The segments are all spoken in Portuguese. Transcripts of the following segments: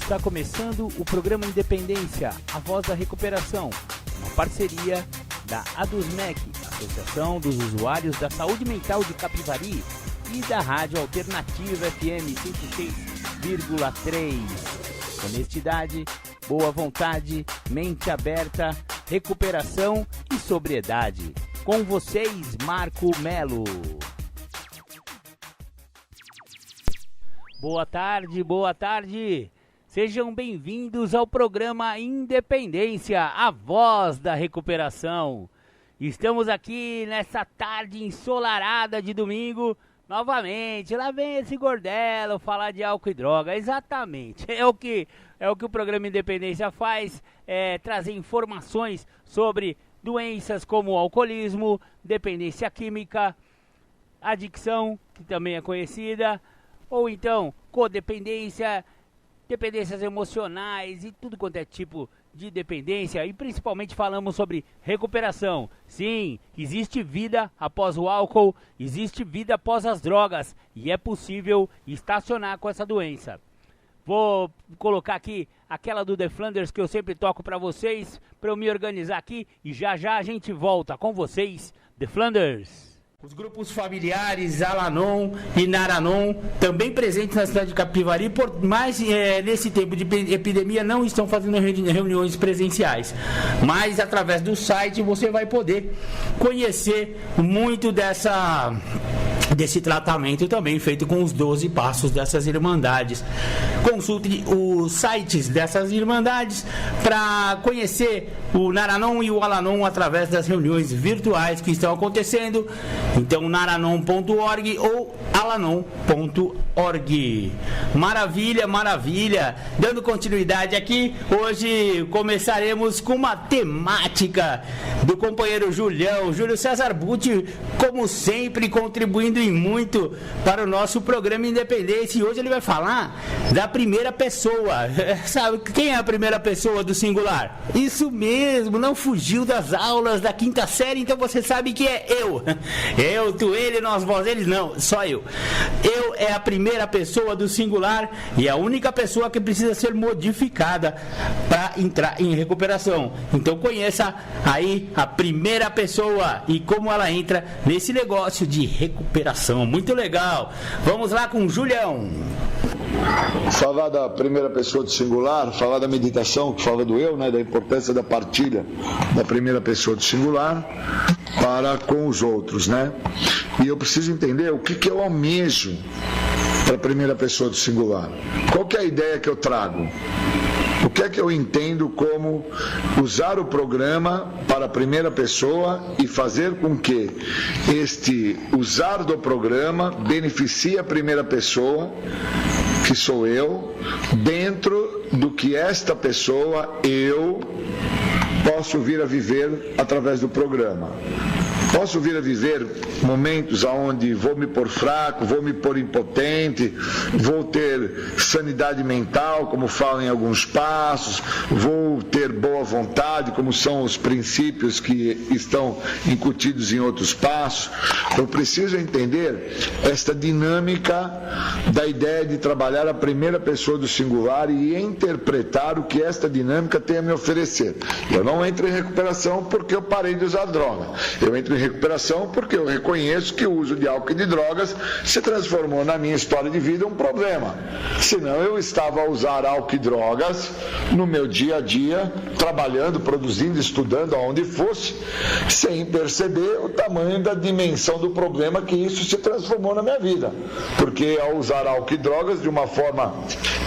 Está começando o programa Independência, a voz da recuperação, uma parceria da ADUSMEC, Associação dos Usuários da Saúde Mental de Capivari, e da Rádio Alternativa FM 106,3. Honestidade, boa vontade, mente aberta, recuperação e sobriedade. Com vocês, Marco Melo. Boa tarde, boa tarde. Sejam bem-vindos ao programa Independência, a voz da recuperação. Estamos aqui nessa tarde ensolarada de domingo, novamente. Lá vem esse gordelo falar de álcool e droga. Exatamente, é o que o programa Independência faz, trazer informações sobre doenças como alcoolismo, dependência química, adicção, que também é conhecida, ou então codependência, dependências emocionais e tudo quanto é tipo de dependência, e principalmente falamos sobre recuperação. Sim, existe vida após o álcool, existe vida após as drogas, e é possível estacionar com essa doença. Vou colocar aqui aquela do The Flanders que eu sempre toco para vocês, para eu me organizar aqui, e já já a gente volta com vocês, The Flanders. Os grupos familiares Alanon e Naranon, também presentes na cidade de Capivari, mas nesse tempo de epidemia não estão fazendo reuniões presenciais. Mas através do site você vai poder conhecer muito desse tratamento também feito com os 12 passos dessas irmandades. Consulte os sites dessas irmandades para conhecer o Naranon e o Alanon através das reuniões virtuais que estão acontecendo. Então, naranon.org ou alanon.org. Maravilha, maravilha. Dando continuidade aqui, hoje começaremos com uma temática do companheiro Júlio César Butti, como sempre, contribuindo em muito para o nosso programa Independência. E hoje ele vai falar da primeira pessoa. Sabe quem é a primeira pessoa do singular? Isso mesmo, não fugiu das aulas da quinta série, então você sabe que é eu. Eu, tu, ele, nós, vós, eles, não, só eu. Eu é a primeira pessoa do singular e a única pessoa que precisa ser modificada para entrar em recuperação. Então conheça aí a primeira pessoa e como ela entra nesse negócio de recuperação. Muito legal. Vamos lá com o Julião. Falar da primeira pessoa do singular, falar da meditação, que fala do eu, né, da importância da partilha da primeira pessoa do singular para com os outros, né? E eu preciso entender o que eu almejo para a primeira pessoa do singular. Qual que é a ideia que eu trago? O que é que eu entendo como usar o programa para a primeira pessoa e fazer com que este usar do programa beneficie a primeira pessoa, que sou eu, dentro do que esta pessoa, eu, posso vir a viver através do programa. Posso vir a viver momentos onde vou me pôr fraco, vou me pôr impotente, vou ter sanidade mental, como falam em alguns passos, vou ter boa vontade, como são os princípios que estão incutidos em outros passos. Eu preciso entender esta dinâmica da ideia de trabalhar a primeira pessoa do singular e interpretar o que esta dinâmica tem a me oferecer. Eu não entro em recuperação porque eu parei de usar droga. Eu entro em recuperação porque eu reconheço que o uso de álcool e de drogas se transformou na minha história de vida um problema. Senão eu estava a usar álcool e drogas no meu dia a dia, trabalhando, produzindo, estudando, aonde fosse, sem perceber o tamanho da dimensão do problema que isso se transformou na minha vida. Porque ao usar álcool e drogas de uma forma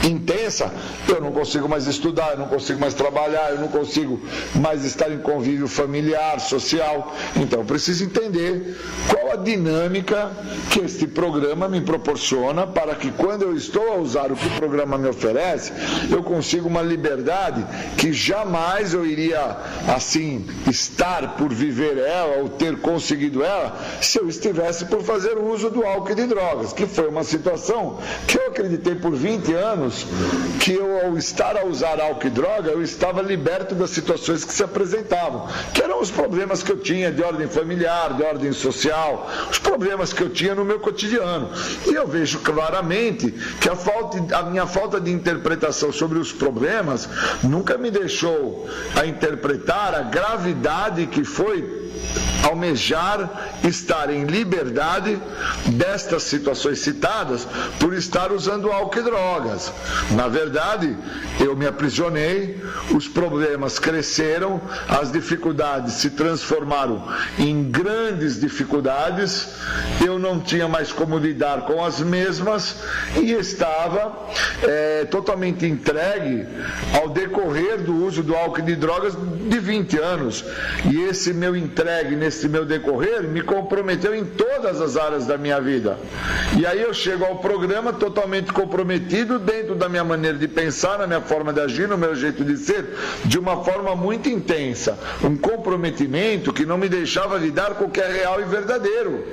intensa, eu não consigo mais estudar, eu não consigo mais trabalhar, eu não consigo mais estar em convívio familiar, social. Então, preciso entender qual a dinâmica que este programa me proporciona para que quando eu estou a usar o que o programa me oferece, eu consiga uma liberdade que jamais eu iria, assim, estar por viver ela ou ter conseguido ela se eu estivesse por fazer o uso do álcool e de drogas, que foi uma situação que eu acreditei por 20 anos anos que eu, ao estar a usar álcool e droga, eu estava liberto das situações que se apresentavam, que eram os problemas que eu tinha de ordem familiar, de ordem social, os problemas que eu tinha no meu cotidiano. E eu vejo claramente que a minha falta de interpretação sobre os problemas nunca me deixou a interpretar a gravidade que foi almejar estar em liberdade destas situações citadas por estar usando álcool e drogas. Na verdade, eu me aprisionei, os problemas cresceram, as dificuldades se transformaram em grandes dificuldades, eu não tinha mais como lidar com as mesmas e estava totalmente entregue ao decorrer do uso do álcool e de drogas de 20 anos. E esse meu entregue, nesse meu decorrer, me comprometeu em todas as áreas da minha vida. E aí eu chego ao programa totalmente comprometido dentro da minha maneira de pensar, na minha forma de agir, no meu jeito de ser, de uma forma muito intensa. Um comprometimento que não me deixava lidar com o que é real e verdadeiro.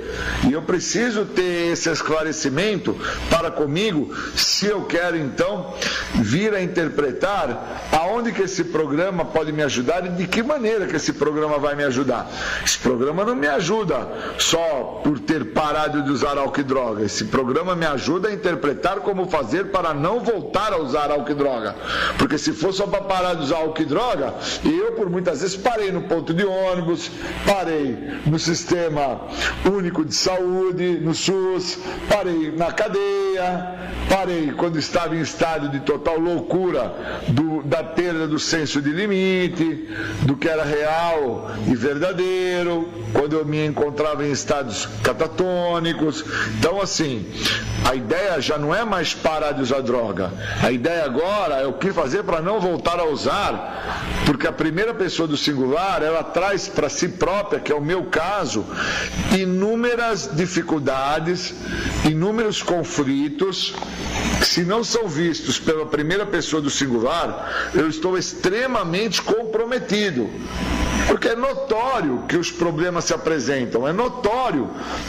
E eu preciso ter esse esclarecimento para comigo, se eu quero então vir a interpretar aonde que esse programa pode me ajudar e de que maneira que esse programa vai me ajudar. Esse programa não me ajuda só por ter parado de usar álcool e droga. Esse programa me ajuda a interpretar como fazer para não voltar a usar álcool e droga. Porque se for só para parar de usar álcool e droga, eu por muitas vezes parei no ponto de ônibus, parei no Sistema Único de Saúde, no SUS, parei na cadeia, parei quando estava em estado de total loucura da perda do senso de limite, do que era real e verdadeiro, quando eu me encontrava em estados catatônicos. Então, assim, a ideia já não é mais parar de usar droga. A ideia agora é o que fazer para não voltar a usar, porque a primeira pessoa do singular, ela traz para si própria, que é o meu caso, inúmeras dificuldades, inúmeros conflitos, que se não são vistos pela primeira pessoa do singular, eu estou extremamente comprometido. Porque é notório que os problemas se apresentam, é notório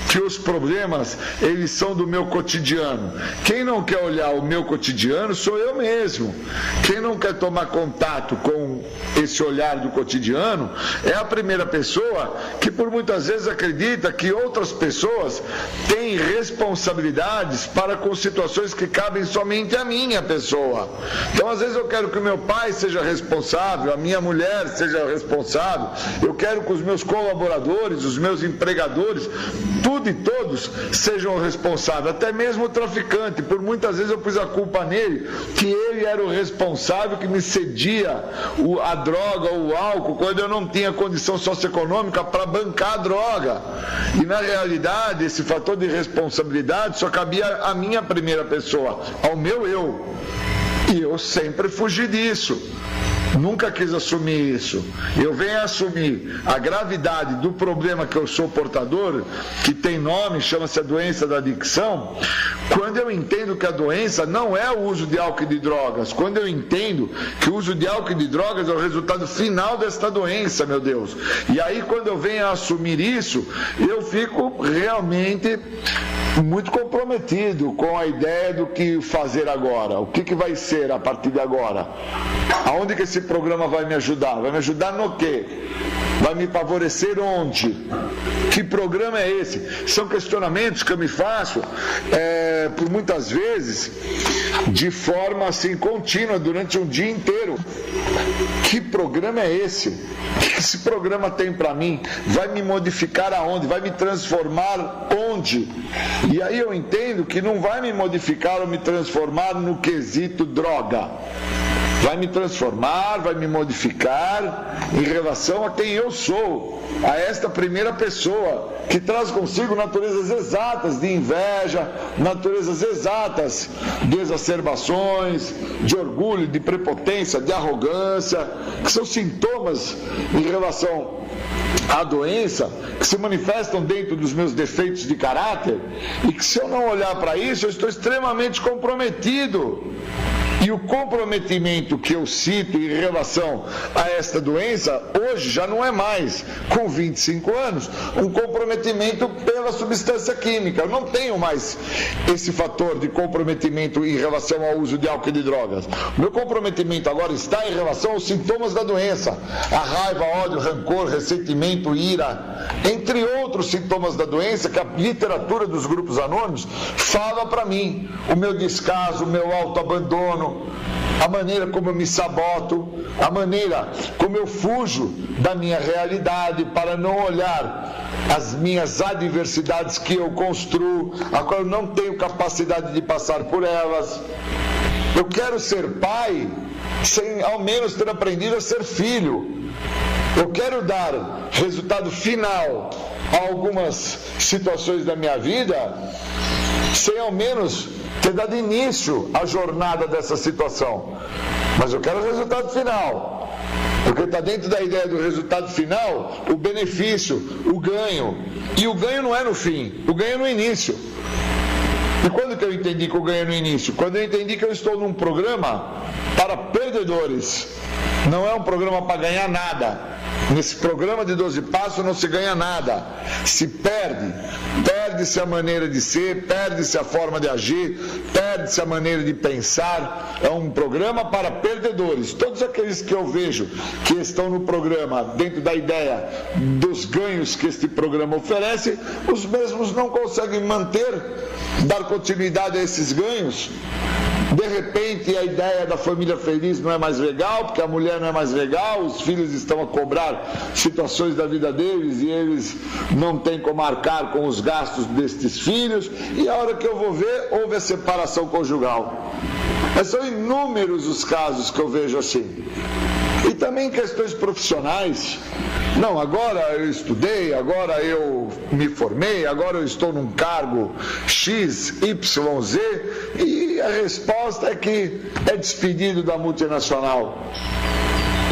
que os problemas, eles são do meu cotidiano. Quem não quer olhar o meu cotidiano sou eu mesmo. Quem não quer tomar contato com esse olhar do cotidiano é a primeira pessoa que por muitas vezes acredita que outras pessoas têm responsabilidades para com situações que cabem somente à minha pessoa. Então às vezes eu quero que o meu pai seja responsável, a minha mulher seja responsável, eu quero que os meus colaboradores, os meus empregadores, tudo e todos sejam responsáveis, até mesmo o traficante. Por muitas vezes eu pus a culpa nele, que ele era o responsável que me cedia a droga ou o álcool quando eu não tinha condição socioeconômica para bancar a droga. E na realidade esse fator de responsabilidade só cabia à minha primeira pessoa, ao meu eu. E eu sempre fugi disso. Nunca quis assumir isso. Eu venho assumir a gravidade do problema que eu sou portador, que tem nome, chama-se a doença da adicção, quando eu entendo que a doença não é o uso de álcool e de drogas, quando eu entendo que o uso de álcool e de drogas é o resultado final desta doença, meu Deus. E aí quando eu venho a assumir isso, eu fico realmente muito comprometido com a ideia do que fazer agora, o que vai ser a partir de agora, aonde que esse programa vai me ajudar? Vai me ajudar no quê? Vai me favorecer onde? Que programa é esse? São questionamentos que eu me faço por muitas vezes de forma assim contínua durante um dia inteiro. Que programa é esse? O que esse programa tem para mim? Vai me modificar aonde? Vai me transformar onde? E aí eu entendo que não vai me modificar ou me transformar no quesito droga. Vai me transformar, vai me modificar em relação a quem eu sou, a esta primeira pessoa, que traz consigo naturezas exatas de inveja, naturezas exatas de exacerbações, de orgulho, de prepotência, de arrogância, que são sintomas em relação à doença, que se manifestam dentro dos meus defeitos de caráter, e que se eu não olhar para isso, eu estou extremamente comprometido. E o comprometimento que eu cito em relação a esta doença, hoje já não é mais, com 25 anos, um comprometimento pela substância química. Eu não tenho mais esse fator de comprometimento em relação ao uso de álcool e de drogas. O meu comprometimento agora está em relação aos sintomas da doença. A raiva, ódio, rancor, ressentimento, ira, entre outros sintomas da doença que a literatura dos grupos anônimos fala para mim. O meu descaso, o meu autoabandono, a maneira como eu me saboto, a maneira como eu fujo da minha realidade para não olhar as minhas adversidades que eu construo, a qual eu não tenho capacidade de passar por elas. Eu quero ser pai sem ao menos ter aprendido a ser filho. Eu quero dar resultado final a algumas situações da minha vida sem ao menos ter dado início à jornada dessa situação. Mas eu quero o resultado final, porque está dentro da ideia do resultado final o benefício, o ganho. E o ganho não é no fim, o ganho é no início. E quando que eu entendi que eu ganho no início? Quando eu entendi que eu estou num programa para perdedores. Não é um programa para ganhar nada. Nesse programa de 12 passos não se ganha nada. Se perde. Perde-se a maneira de ser, perde-se a forma de agir, perde-se a maneira de pensar. É um programa para perdedores. Todos aqueles que eu vejo que estão no programa, dentro da ideia dos ganhos que este programa oferece, os mesmos não conseguem manter, dar continuidade a esses ganhos. De repente a ideia da família feliz não é mais legal, porque a mulher não é mais legal, os filhos estão a cobrar situações da vida deles e eles não têm como arcar com os gastos destes filhos, e a hora que eu vou ver, houve a separação conjugal. Mas são inúmeros os casos que eu vejo assim. E também questões profissionais. Não, agora eu estudei, agora eu me formei, agora eu estou num cargo X, Y, Z, e a resposta é que é despedido da multinacional.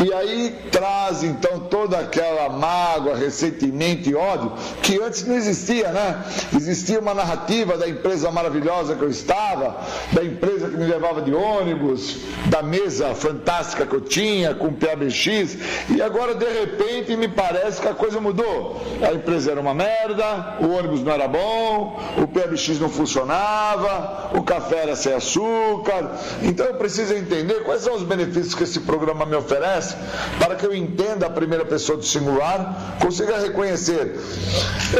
E aí traz então toda aquela mágoa, ressentimento e ódio que antes não existia, né? Existia uma narrativa da empresa maravilhosa que eu estava, da empresa que me levava de ônibus, da mesa fantástica que eu tinha com o PABX, e agora de repente me parece que a coisa mudou. A empresa era uma merda, o ônibus não era bom, o PABX não funcionava, o café era sem açúcar. Então eu preciso entender quais são os benefícios que esse programa me oferece, para que eu entenda a primeira pessoa do singular, consiga reconhecer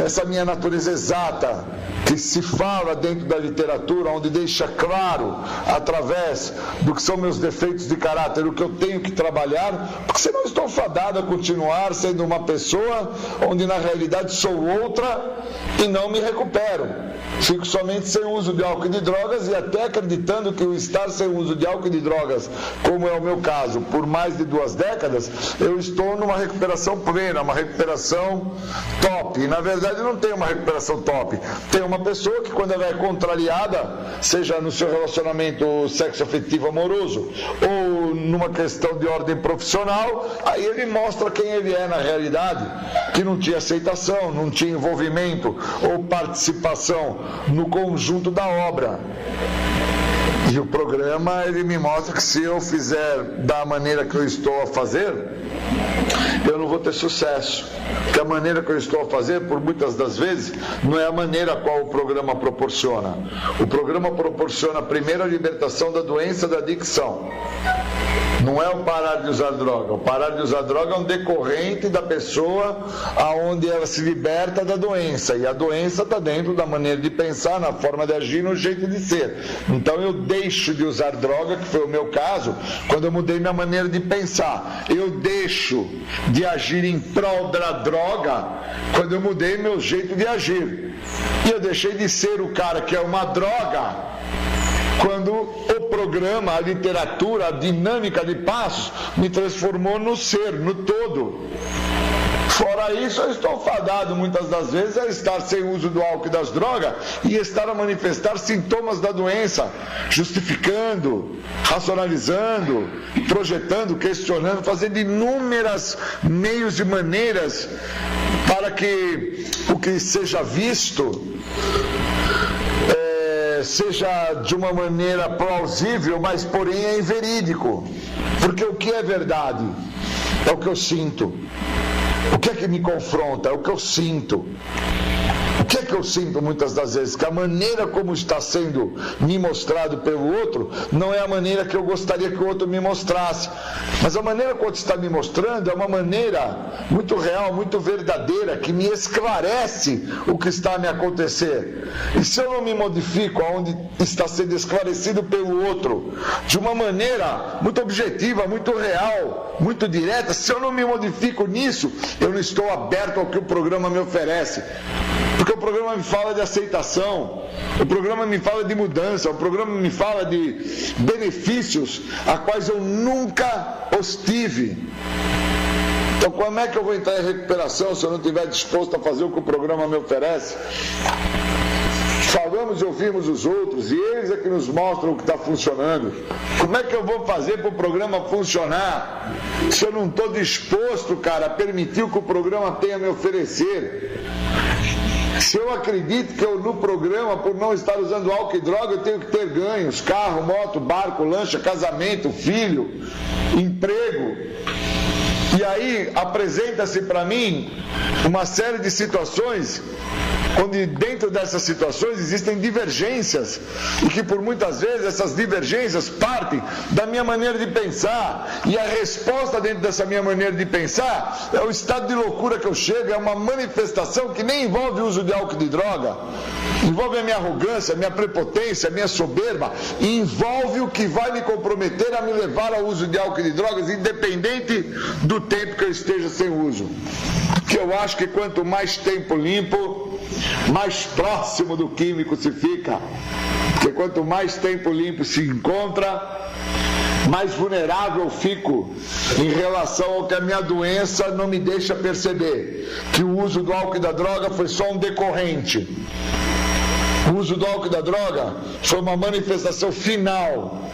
essa minha natureza exata, que se fala dentro da literatura, onde deixa claro, através do que são meus defeitos de caráter, o que eu tenho que trabalhar, porque senão estou fadado a continuar sendo uma pessoa onde na realidade sou outra e não me recupero. Fico somente sem uso de álcool e de drogas, e até acreditando que o estar sem uso de álcool e de drogas, como é o meu caso, por mais de 2 décadas, eu estou numa recuperação plena, uma recuperação top. E na verdade não tem uma recuperação top. Tem uma pessoa que quando ela é contrariada, seja no seu relacionamento sexo-afetivo amoroso ou numa questão de ordem profissional, aí ele mostra quem ele é na realidade, que não tinha aceitação, não tinha envolvimento ou participação no conjunto da obra. E o programa, ele me mostra que se eu fizer da maneira que eu estou a fazer, eu não vou ter sucesso. Porque a maneira que eu estou a fazer, por muitas das vezes, não é a maneira a qual o programa proporciona. O programa proporciona primeiro a libertação da doença da adicção. Não é o parar de usar droga. O parar de usar droga é um decorrente da pessoa aonde ela se liberta da doença. E a doença está dentro da maneira de pensar, na forma de agir, no jeito de ser. Então eu deixo de usar droga, que foi o meu caso, quando eu mudei minha maneira de pensar. Eu deixo de agir em prol da droga quando eu mudei meu jeito de agir. E eu deixei de ser o cara que é uma droga quando o programa, a literatura, a dinâmica de passos me transformou no ser, no todo. Fora isso, eu estou fadado muitas das vezes a estar sem uso do álcool e das drogas e estar a manifestar sintomas da doença, justificando, racionalizando, projetando, questionando, fazendo inúmeras meios e maneiras para que o que seja visto seja de uma maneira plausível, mas porém é inverídico. Porque o que é verdade é o que eu sinto. O que é que me confronta? É o que eu sinto. O que é que eu sinto muitas das vezes? Que a maneira como está sendo me mostrado pelo outro não é a maneira que eu gostaria que o outro me mostrasse. Mas a maneira como está me mostrando é uma maneira muito real, muito verdadeira, que me esclarece o que está a me acontecer. E se eu não me modifico aonde está sendo esclarecido pelo outro, de uma maneira muito objetiva, muito real, muito direta, se eu não me modifico nisso, eu não estou aberto ao que o programa me oferece. Porque o programa me fala de aceitação, o programa me fala de mudança, o programa me fala de benefícios a quais eu nunca os tive. Então como é que eu vou entrar em recuperação se eu não estiver disposto a fazer o que o programa me oferece? Falamos e ouvimos os outros, e eles é que nos mostram o que está funcionando. Como é que eu vou fazer para o programa funcionar se eu não estou disposto, cara, a permitir o que o programa tem a me oferecer? Se eu acredito que eu no programa, por não estar usando álcool e droga, eu tenho que ter ganhos, carro, moto, barco, lancha, casamento, filho, emprego. E aí apresenta-se para mim uma série de situações onde dentro dessas situações existem divergências e que por muitas vezes essas divergências partem da minha maneira de pensar, e a resposta dentro dessa minha maneira de pensar é o estado de loucura que eu chego, é uma manifestação que nem envolve o uso de álcool e de droga, envolve a minha arrogância, a minha prepotência, a minha soberba, e envolve o que vai me comprometer a me levar ao uso de álcool e de drogas, independente do tempo que eu esteja sem uso. Que eu acho que quanto mais tempo limpo, mais próximo do químico se fica. Porque quanto mais tempo limpo se encontra, mais vulnerável eu fico em relação ao que a minha doença não me deixa perceber. Que o uso do álcool e da droga foi só um decorrente. O uso do álcool e da droga foi uma manifestação final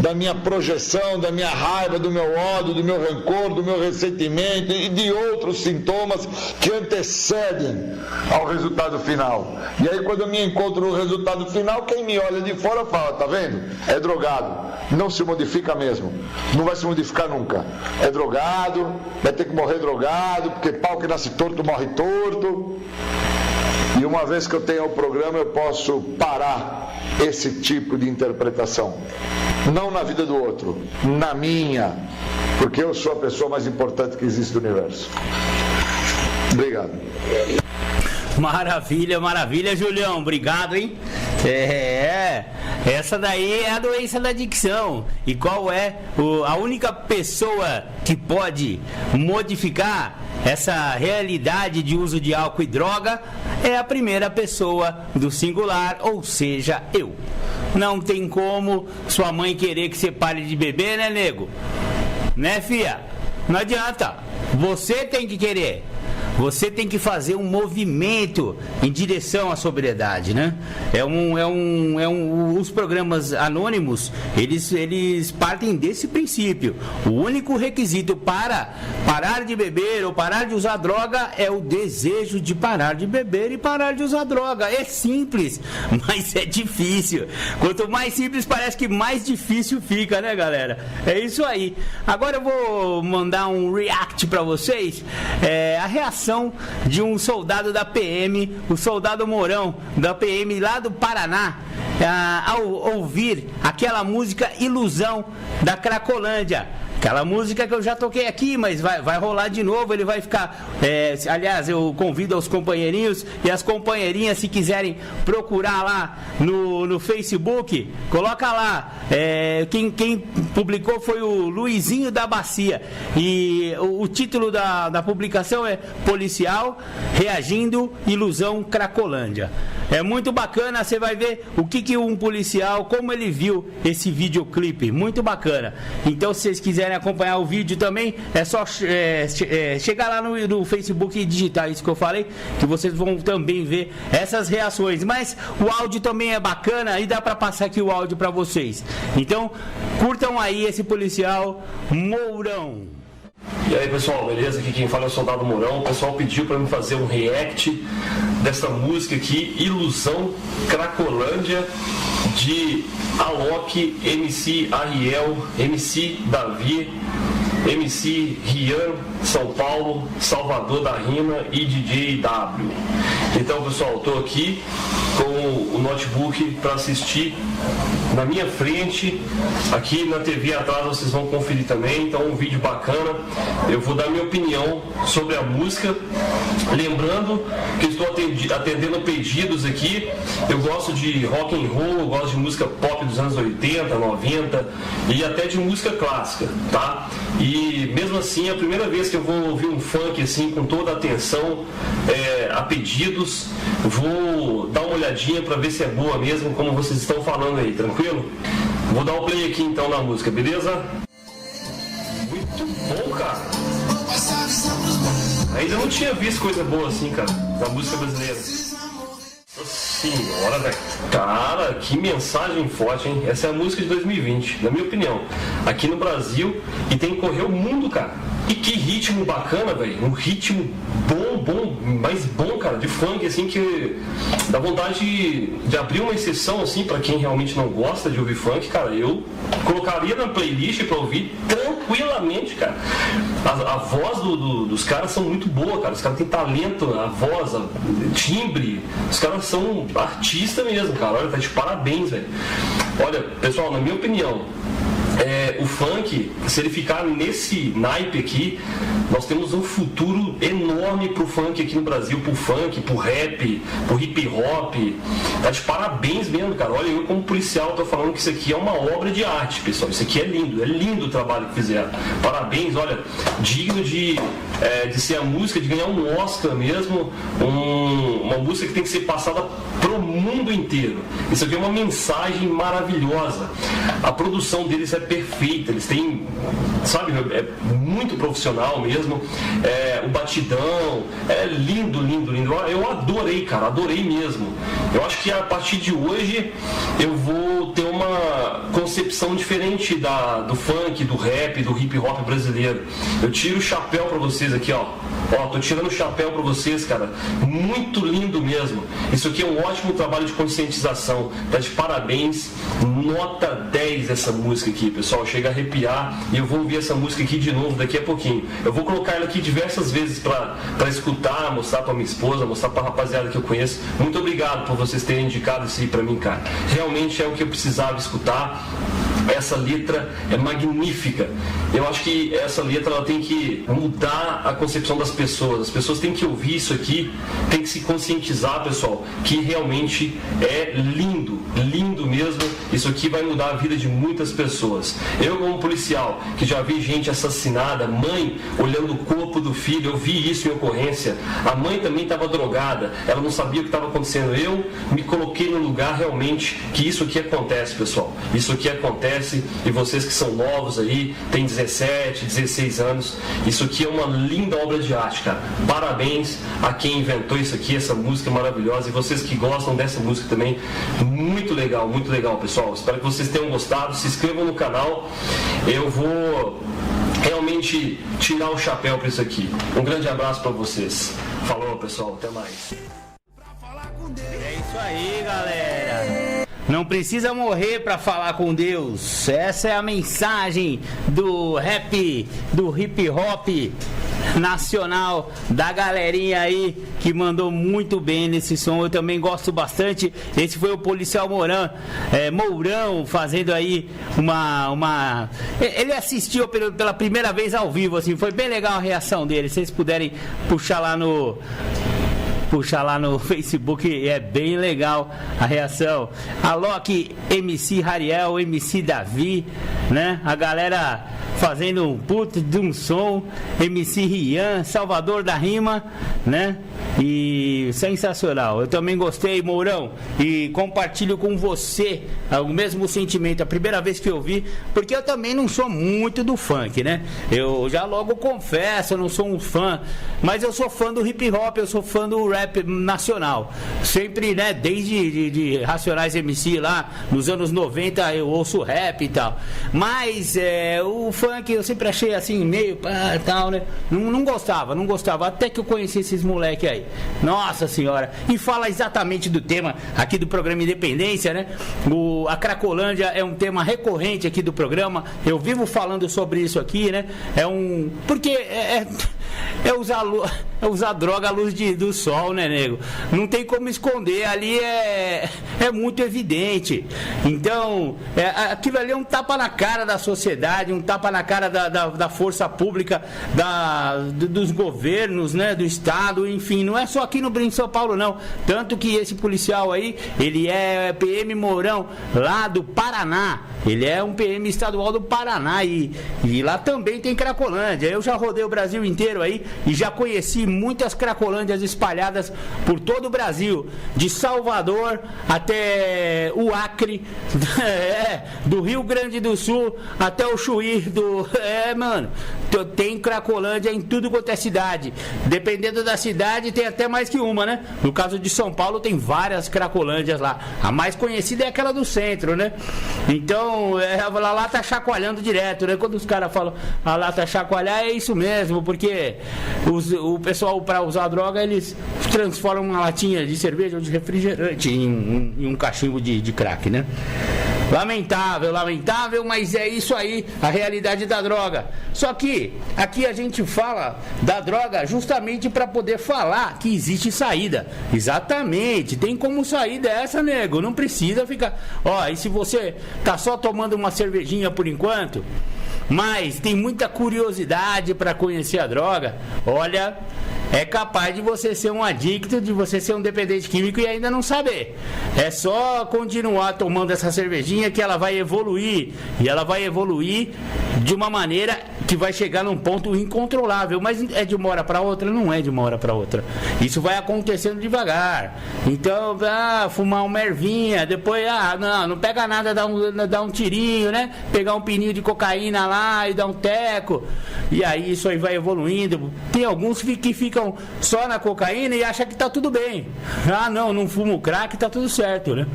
da minha projeção, da minha raiva, do meu ódio, do meu rancor, do meu ressentimento e de outros sintomas que antecedem ao resultado final. E aí quando eu me encontro no resultado final, quem me olha de fora fala, tá vendo? É drogado, não se modifica mesmo, não vai se modificar nunca. É drogado, vai ter que morrer drogado, porque pau que nasce torto morre torto. E uma vez que eu tenho o programa, eu posso parar esse tipo de interpretação. Não na vida do outro, na minha, porque eu sou a pessoa mais importante que existe no universo. Obrigado. Maravilha, maravilha, Julião. Obrigado, hein? Essa daí é a doença da adicção. E qual é a única pessoa que pode modificar essa realidade de uso de álcool e droga? É a primeira pessoa do singular, ou seja, eu. Não tem como sua mãe querer que você pare de beber, né, nego? Né, fia? Não adianta. Você tem que querer. Você tem que fazer um movimento em direção à sobriedade, né? Os programas anônimos, eles partem desse princípio. O único requisito para parar de beber ou parar de usar droga é o desejo de parar de beber e parar de usar droga. É simples, mas é difícil. Quanto mais simples, parece que mais difícil fica, né, galera? É isso aí. Agora eu vou mandar um react para vocês. A reação de um soldado da PM, o soldado Mourão, da PM lá do Paraná, ao ouvir aquela música Ilusão da Cracolândia. Aquela música que eu já toquei aqui, mas vai rolar de novo, ele vai ficar... aliás, eu convido aos companheirinhos e as companheirinhas, se quiserem procurar lá no Facebook, coloca lá. Quem publicou foi o Luizinho da Bacia. E o título da publicação é Policial Reagindo, Ilusão Cracolândia. É muito bacana, você vai ver o que um policial, como ele viu esse videoclipe, muito bacana. Então, se vocês quiserem acompanhar o vídeo também, é só chegar lá no Facebook e digitar isso que eu falei, que vocês vão também ver essas reações. Mas o áudio também é bacana e dá para passar aqui o áudio para vocês. Então, curtam aí esse policial Mourão. E aí pessoal, beleza? Aqui quem fala é o Soldado Mourão. O pessoal pediu para mim fazer um react dessa música aqui, Ilusão Cracolândia, de Alok, MC Ariel, MC Davi, MC Rian, São Paulo, Salvador da Rima e DJ W. Então pessoal, eu tô aqui com o notebook para assistir na minha frente, aqui na TV atrás vocês vão conferir também, então um vídeo bacana. Eu vou dar minha opinião sobre a música, lembrando que estou atendendo pedidos aqui. Eu gosto de rock and roll, eu gosto de música pop dos anos 80, 90 e até de música clássica, tá? E mesmo assim, é a primeira vez que eu vou ouvir um funk assim com toda a atenção a pedidos. Vou dar uma olhadinha para ver se é boa mesmo, como vocês estão falando aí, tranquilo? Vou dar um play aqui então na música, beleza? Muito bom, cara. Ainda não tinha visto coisa boa assim, cara, na música brasileira. Senhora, velho. Cara, que mensagem forte, hein? Essa é a música de 2020, na minha opinião. Aqui no Brasil, e tem que correr o mundo, cara. E que ritmo bacana, velho. Um ritmo bom, mais bom, cara, de funk, assim, que dá vontade de abrir uma exceção, assim, pra quem realmente não gosta de ouvir funk, cara. Eu colocaria na playlist pra ouvir tranquilamente, cara. A voz dos caras são muito boa, cara. Os caras têm talento, a voz, timbre. Os caras são artistas mesmo, cara. Olha, tá de parabéns, velho. Olha, pessoal, na minha opinião, o funk, se ele ficar nesse naipe aqui, nós temos um futuro enorme pro funk aqui no Brasil, pro funk, pro rap, pro hip hop. Tá de parabéns mesmo, cara. Olha, eu como policial tô falando que isso aqui é uma obra de arte, pessoal. Isso aqui é lindo o trabalho que fizeram. Parabéns, olha, digno de ser a música, de ganhar um Oscar mesmo, uma música que tem que ser passada pro mundo inteiro. Isso aqui é uma mensagem maravilhosa. A produção deles é perfeita, eles têm, sabe, é muito profissional mesmo, o batidão, é lindo. Eu adorei, cara, adorei mesmo. Eu acho que a partir de hoje eu vou ter uma concepção diferente do funk, do rap, do hip hop brasileiro. Eu tiro o chapéu pra vocês aqui, ó, tô tirando o chapéu pra vocês, cara, muito lindo mesmo. Isso aqui é um ótimo trabalho de conscientização, tá de parabéns, nota 10 essa música aqui, pessoal, chega a arrepiar, e eu vou ouvir essa música aqui de novo daqui a pouquinho. Eu vou colocar ela aqui diversas vezes pra escutar, mostrar pra minha esposa, mostrar pra rapaziada que eu conheço. Muito obrigado por vocês terem indicado isso aí pra mim, cara. Realmente é o que eu precisava escutar. Essa letra é magnífica. Eu acho que essa letra ela tem que mudar a concepção das pessoas. As pessoas têm que ouvir isso aqui, tem que se conscientizar, pessoal, que realmente é lindo mesmo. Isso aqui vai mudar a vida de muitas pessoas. Eu, como policial, que já vi gente assassinada, mãe olhando o corpo do filho, eu vi isso em ocorrência. A mãe também estava drogada, ela não sabia o que estava acontecendo. Eu me coloquei no lugar realmente que isso aqui acontece, pessoal. Isso aqui acontece, e vocês que são novos aí, têm 17, 16 anos, isso aqui é uma linda obra de arte, cara. Parabéns a quem inventou isso aqui, essa música maravilhosa, e vocês que gostam dessa música também, muito legal, pessoal. Espero que vocês tenham gostado, se inscrevam no canal. Eu vou realmente tirar o chapéu para isso aqui. Um grande abraço para vocês. Falou, pessoal, até mais. É isso aí, galera. Não precisa morrer para falar com Deus. Essa é a mensagem do rap, do hip hop nacional, da galerinha aí que mandou muito bem nesse som. Eu também gosto bastante. Esse foi o policial Mourão fazendo aí ele assistiu pela primeira vez ao vivo, assim, foi bem legal a reação dele. Se vocês puderem puxar lá no Facebook, é bem legal a reação. Alok, MC Ariel, MC Davi, né? A galera fazendo um puto de um som. MC Rian, Salvador da Rima, né? E sensacional. Eu também gostei, Mourão, e compartilho com você o mesmo sentimento. A primeira vez que eu vi, porque eu também não sou muito do funk, né? Eu já logo confesso, eu não sou um fã, mas eu sou fã do hip hop, eu sou fã do rap nacional. Sempre, né, desde de Racionais MC lá nos anos 90 eu ouço rap e tal. Mas o funk funk eu sempre achei assim, meio tal, né? Não gostava, até que eu conheci esses moleques aí. Nossa senhora! E fala exatamente do tema aqui do programa Independência, né? A Cracolândia é um tema recorrente aqui do programa. Eu vivo falando sobre isso aqui, né? Porque é usar droga à luz do sol, né, nego? Não tem como esconder, ali é muito evidente. Então, aquilo ali é um tapa na cara da sociedade, um tapa na cara da força pública, dos governos, né, do Estado, enfim, não é só aqui no Brinde São Paulo, não. Tanto que esse policial aí, ele é PM Mourão, lá do Paraná. Ele é um PM estadual do Paraná e lá também tem Cracolândia. Eu já rodei o Brasil inteiro aí e já conheci muitas Cracolândias espalhadas por todo o Brasil, de Salvador até o Acre, do Rio Grande do Sul até o Chuí, mano, tem Cracolândia em tudo quanto é cidade. Dependendo da cidade tem até mais que uma, né? No caso de São Paulo tem várias Cracolândias lá. A mais conhecida é aquela do centro, né? Então, lá tá chacoalhando direto, né? Quando os caras falam lá tá chacoalhar, é isso mesmo, porque o pessoal, para usar droga, eles transformam uma latinha de cerveja ou de refrigerante em um cachimbo de crack, né? Lamentável, mas é isso aí, a realidade da droga. Só que aqui a gente fala da droga justamente para poder falar que existe saída. Exatamente, tem como sair dessa, nego. Não precisa ficar. E se você tá só tomando uma cervejinha por enquanto, mas tem muita curiosidade para conhecer a droga, olha, é capaz de você ser um adicto, de você ser um dependente químico e ainda não saber. É só continuar tomando essa cervejinha que ela vai evoluir. E ela vai evoluir de uma maneira que vai chegar num ponto incontrolável. Mas é de uma hora para outra? Não é de uma hora para outra. Isso vai acontecendo devagar. Então, fumar uma ervinha, depois, não pega nada, dá um tirinho, né? Pegar um pininho de cocaína lá e dar um teco. E aí isso aí vai evoluindo. Tem alguns que ficam só na cocaína e acham que tá tudo bem. Não fumo crack, tá tudo certo, né?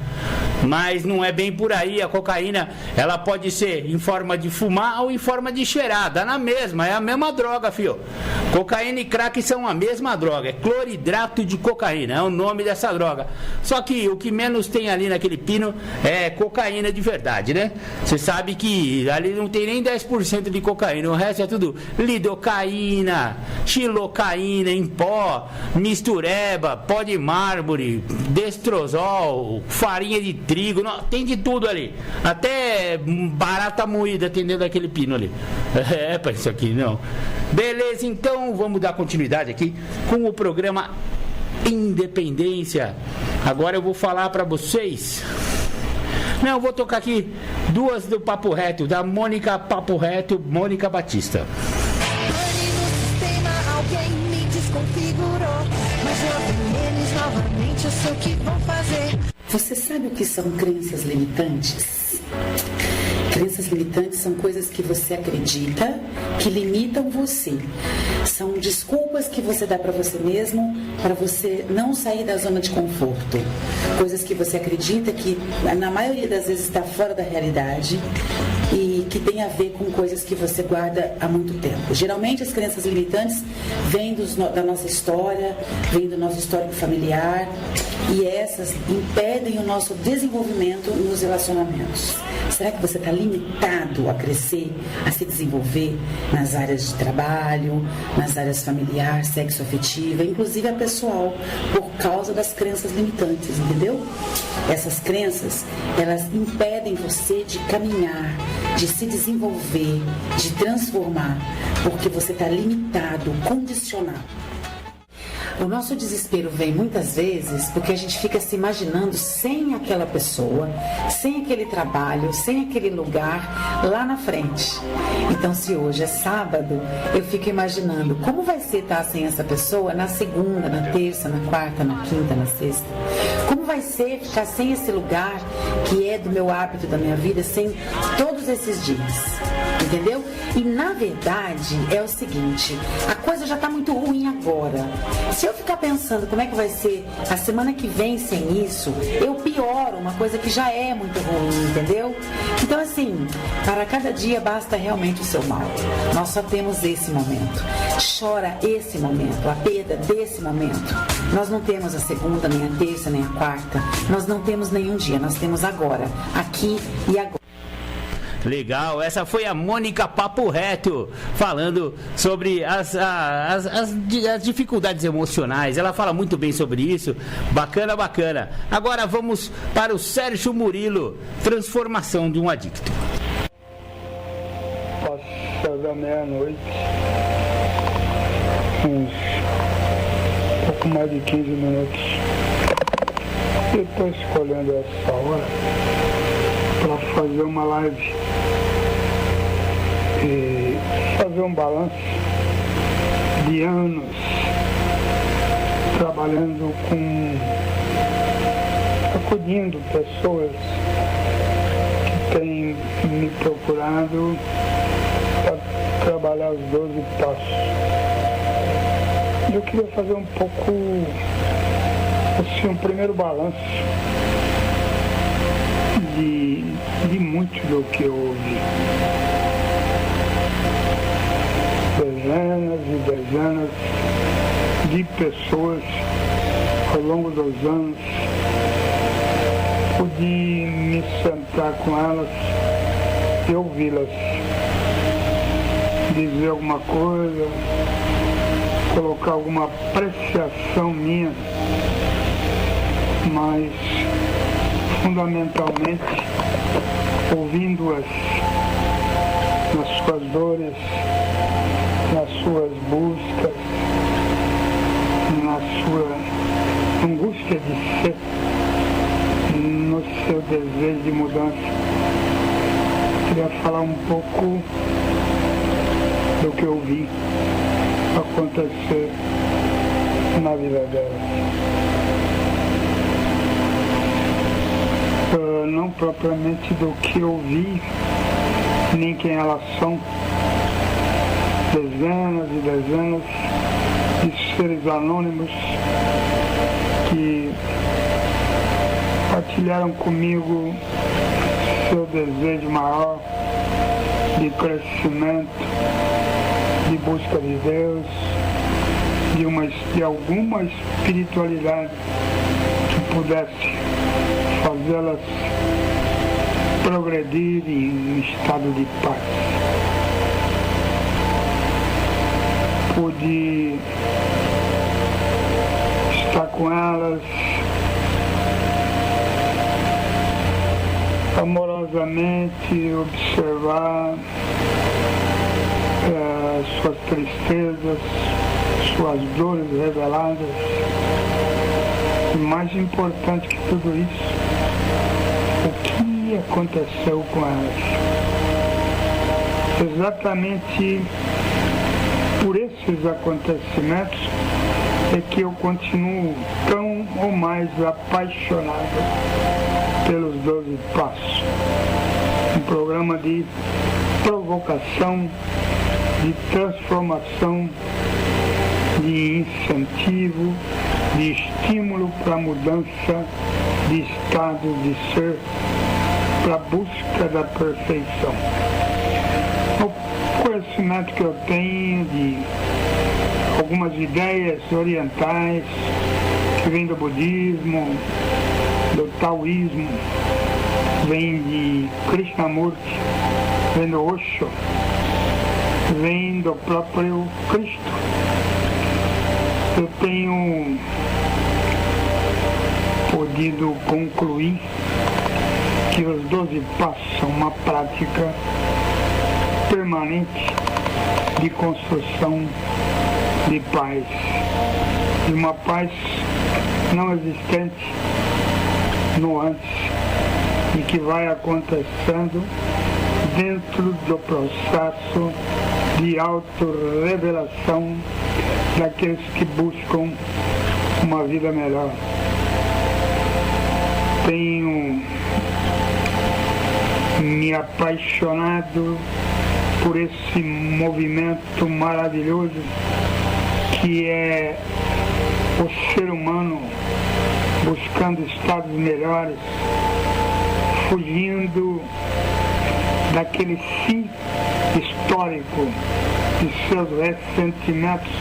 Mas não é bem por aí. A cocaína, ela pode ser em forma de fumar ou em forma de cheirar. Dá na mesma, é a mesma droga, fio. Cocaína e crack são a mesma droga. É cloridrato de cocaína, é o nome dessa droga. Só que o que menos tem ali naquele pino é cocaína de verdade, né? Você sabe que ali não tem nem 10% de cocaína. O resto é tudo lidocaína, xilocaína em pó, mistureba, pó de mármore, destrozol, farinha de trigo, tem de tudo ali. Até barata moída tem dentro daquele pino ali. Para isso aqui não. Beleza, então vamos dar continuidade aqui com o programa Independência. Agora eu vou falar para vocês. Eu vou tocar aqui duas do Papo Reto, da Mônica Papo Reto, Mônica Batista. Configurou, mas logo eles novamente eu sei o que vão fazer. Você sabe o que são crenças limitantes? Crenças limitantes são coisas que você acredita que limitam você. São desculpas que você dá para você mesmo para você não sair da zona de conforto. Coisas que você acredita que na maioria das vezes está fora da realidade e que tem a ver com coisas que você guarda há muito tempo. Geralmente as crenças limitantes vêm da nossa história, vêm do nosso histórico familiar e essas impedem o nosso desenvolvimento nos relacionamentos. Será que você está limitado a crescer, a se desenvolver nas áreas de trabalho, nas áreas familiar, sexo-afetiva, inclusive a pessoal, por causa das crenças limitantes, entendeu? Essas crenças, elas impedem você de caminhar, de se desenvolver, de transformar, porque você está limitado, condicionado. O nosso desespero vem muitas vezes porque a gente fica se imaginando sem aquela pessoa, sem aquele trabalho, sem aquele lugar lá na frente. Então, se hoje é sábado, eu fico imaginando como vai ser estar sem essa pessoa na segunda, na terça, na quarta, na quinta, na sexta. Como vai ser ficar sem esse lugar que é do meu hábito, da minha vida, sem todos esses dias. Entendeu? E na verdade é o seguinte, a coisa já está muito ruim agora. Se eu ficar pensando como é que vai ser a semana que vem sem isso, eu pioro uma coisa que já é muito ruim, entendeu? Então assim, para cada dia basta realmente o seu mal. Nós só temos esse momento. Chora esse momento, a perda desse momento. Nós não temos a segunda, nem a terça, nem a quarta. Nós não temos nenhum dia, nós temos agora, aqui e agora. Legal, essa foi a Mônica Papo Reto, falando sobre as dificuldades emocionais. Ela fala muito bem sobre isso. Bacana, bacana. Agora vamos para o Sérgio Murilo, transformação de um adicto. Passada da meia-noite, uns pouco mais de 15 minutos. Eu estou escolhendo essa hora para fazer uma live e fazer um balanço de anos trabalhando acudindo pessoas que têm me procurado para trabalhar os 12 passos. Eu queria fazer um pouco assim, um primeiro balanço de muito do que eu ouvi. Dezenas e dezenas de pessoas ao longo dos anos. Pude me sentar com elas e ouvi-las dizer alguma coisa, colocar alguma apreciação minha, mas fundamentalmente ouvindo-as nas suas dores, nas suas buscas, na sua angústia de ser, no seu desejo de mudança. Queria falar um pouco do que eu vi acontecer na vida delas. Não propriamente do que eu vi, nem quem elas são. Dezenas e dezenas de seres anônimos que partilharam comigo seu desejo maior de crescimento, de busca de Deus, de alguma espiritualidade que pudesse fazê-las progredir em um estado de paz. Pude estar com elas amorosamente, observar suas tristezas, suas dores reveladas. E mais importante que tudo isso, o que aconteceu com elas. Exatamente por esses acontecimentos é que eu continuo tão ou mais apaixonado pelos 12 Passos. Um programa de provocação, de transformação, de incentivo, de estímulo para mudança de estado de ser, para a busca da perfeição. O conhecimento que eu tenho de algumas ideias orientais que vêm do budismo, do taoísmo, vem de Krishnamurti, vem do Osho, vem do próprio Cristo. Eu tenho podido concluir que os 12 passos são uma prática permanente de construção de paz, de uma paz não existente no antes e que vai acontecendo dentro do processo de autorrevelação daqueles que buscam uma vida melhor. Tenho me apaixonado por esse movimento maravilhoso que é o ser humano buscando estados melhores, fugindo daquele si histórico de seus ressentimentos,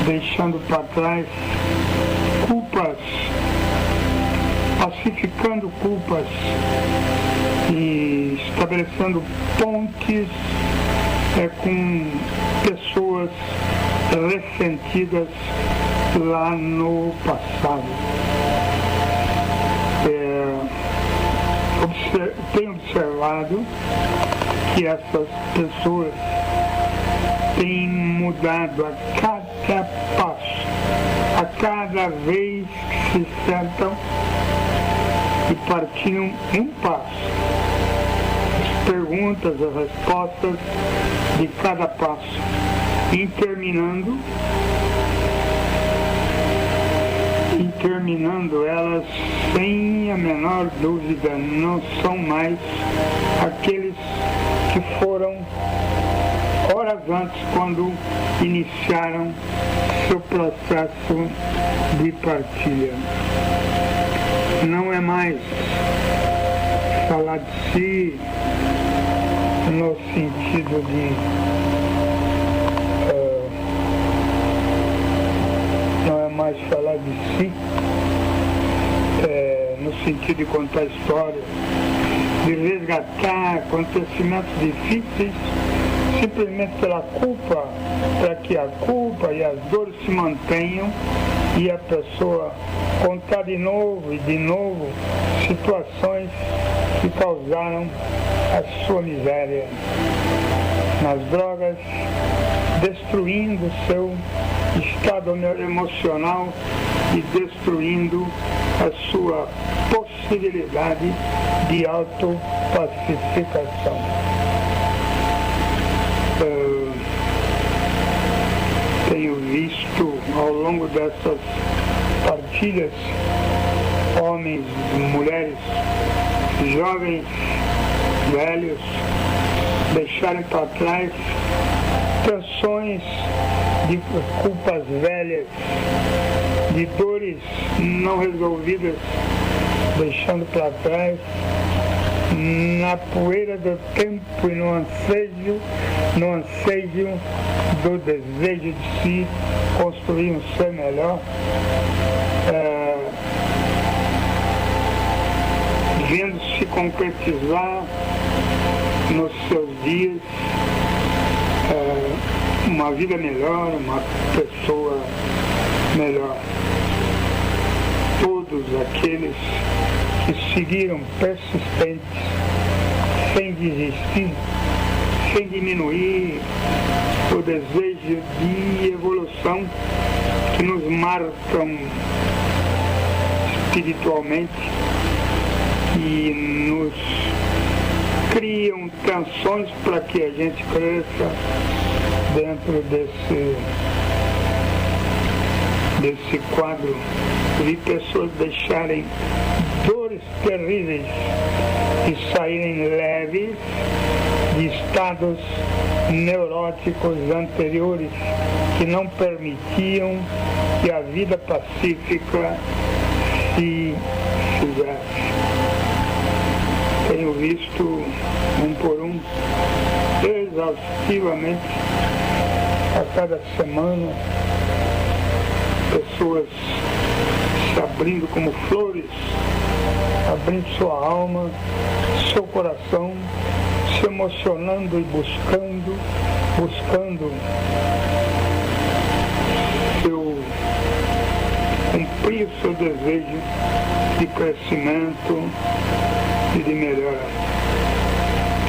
deixando para trás culpas, pacificando culpas e estabelecendo pontes com pessoas ressentidas lá no passado. Tenho observado que essas pessoas têm mudado a cada passo, a cada vez que se sentam e partilham um passo. As perguntas, as respostas de cada passo, e terminando elas sem a menor dúvida não são mais aqueles que foram horas antes quando iniciaram seu processo de partilha. Não é mais falar de si no sentido de falar de si, no sentido de contar história, de resgatar acontecimentos difíceis, simplesmente pela culpa, para que a culpa e as dores se mantenham e a pessoa contar de novo e de novo situações que causaram a sua miséria nas drogas, destruindo seu estado emocional e destruindo a sua possibilidade de autopacificação. Tenho visto ao longo dessas partilhas homens, mulheres, jovens, velhos, deixarem para trás tensões de culpas velhas, de dores não resolvidas, deixando para trás na poeira do tempo e no anseio do desejo de si construir um ser melhor, vendo se concretizar nos seus dias uma vida melhor, uma pessoa melhor. Todos aqueles que seguiram persistentes, sem desistir, sem diminuir o desejo de evolução que nos marcam espiritualmente e nos criam tensões para que a gente cresça dentro desse quadro de pessoas deixarem dores terríveis e saírem leves de estados neuróticos anteriores que não permitiam que a vida pacífica se fizesse. Tenho visto um por um, exaustivamente, a cada semana, pessoas se abrindo como flores, abrindo sua alma, seu coração, se emocionando e buscando cumprir o seu desejo de crescimento e de melhora.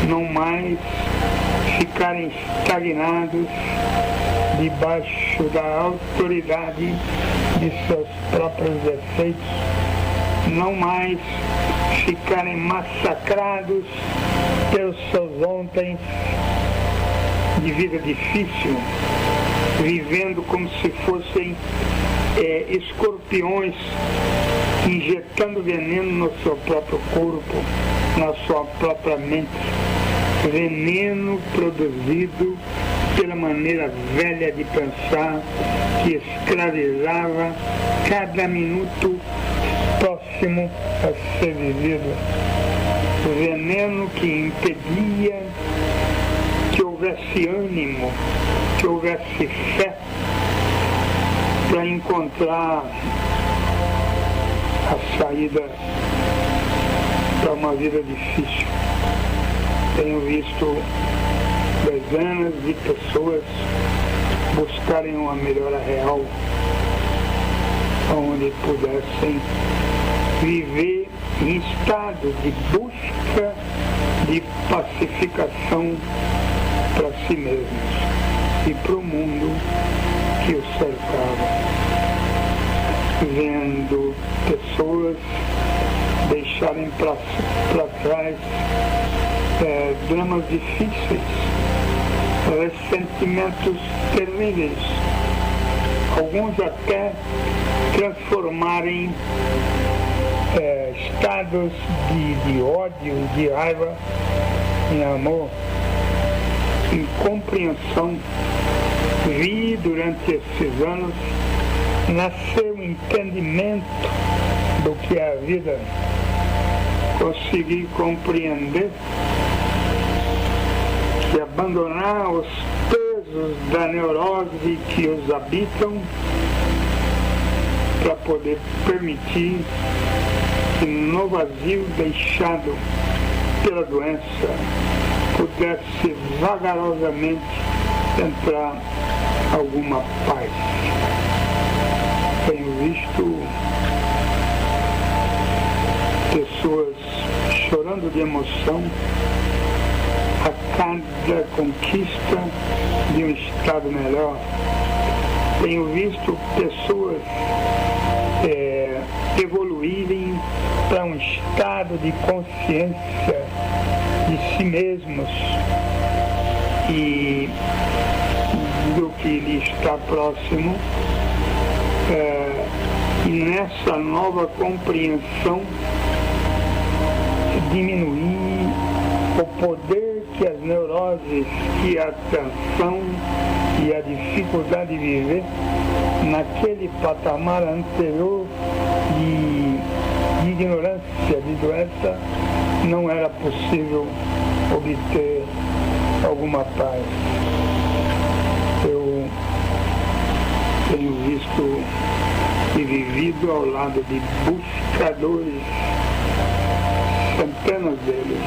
Não mais ficarem estagnados debaixo da autoridade de seus próprios defeitos, não mais ficarem massacrados pelos seus ontens de vida difícil, vivendo como se fossem escorpiões, injetando veneno no seu próprio corpo, na sua própria mente, veneno produzido pela maneira velha de pensar que escravizava cada minuto próximo a ser vivido. veneno que impedia que houvesse ânimo, que houvesse fé para encontrar a saída para uma vida difícil. Tenho visto dezenas de pessoas buscarem uma melhora real, onde pudessem viver em estado de busca de pacificação para si mesmos e para o mundo que os cercava. Vendo pessoas deixarem para trás dramas difíceis, ressentimentos terríveis, alguns até transformarem estados de ódio, de raiva em amor, em compreensão. Vi durante esses anos nascer um entendimento do que é a vida, consegui compreender que abandonar os pesos da neurose que os habitam para poder permitir que no vazio deixado pela doença pudesse vagarosamente entrar alguma paz. Tenho visto pessoas chorando de emoção a cada conquista de um estado melhor. Tenho visto pessoas evoluírem para um estado de consciência de si mesmos e do que lhe está próximo, e nessa nova compreensão diminuir o poder que as neuroses, que a tensão e a dificuldade de viver naquele patamar anterior de ignorância, de doença, não era possível obter alguma paz. Eu tenho visto e vivido ao lado de buscadores, centenas deles,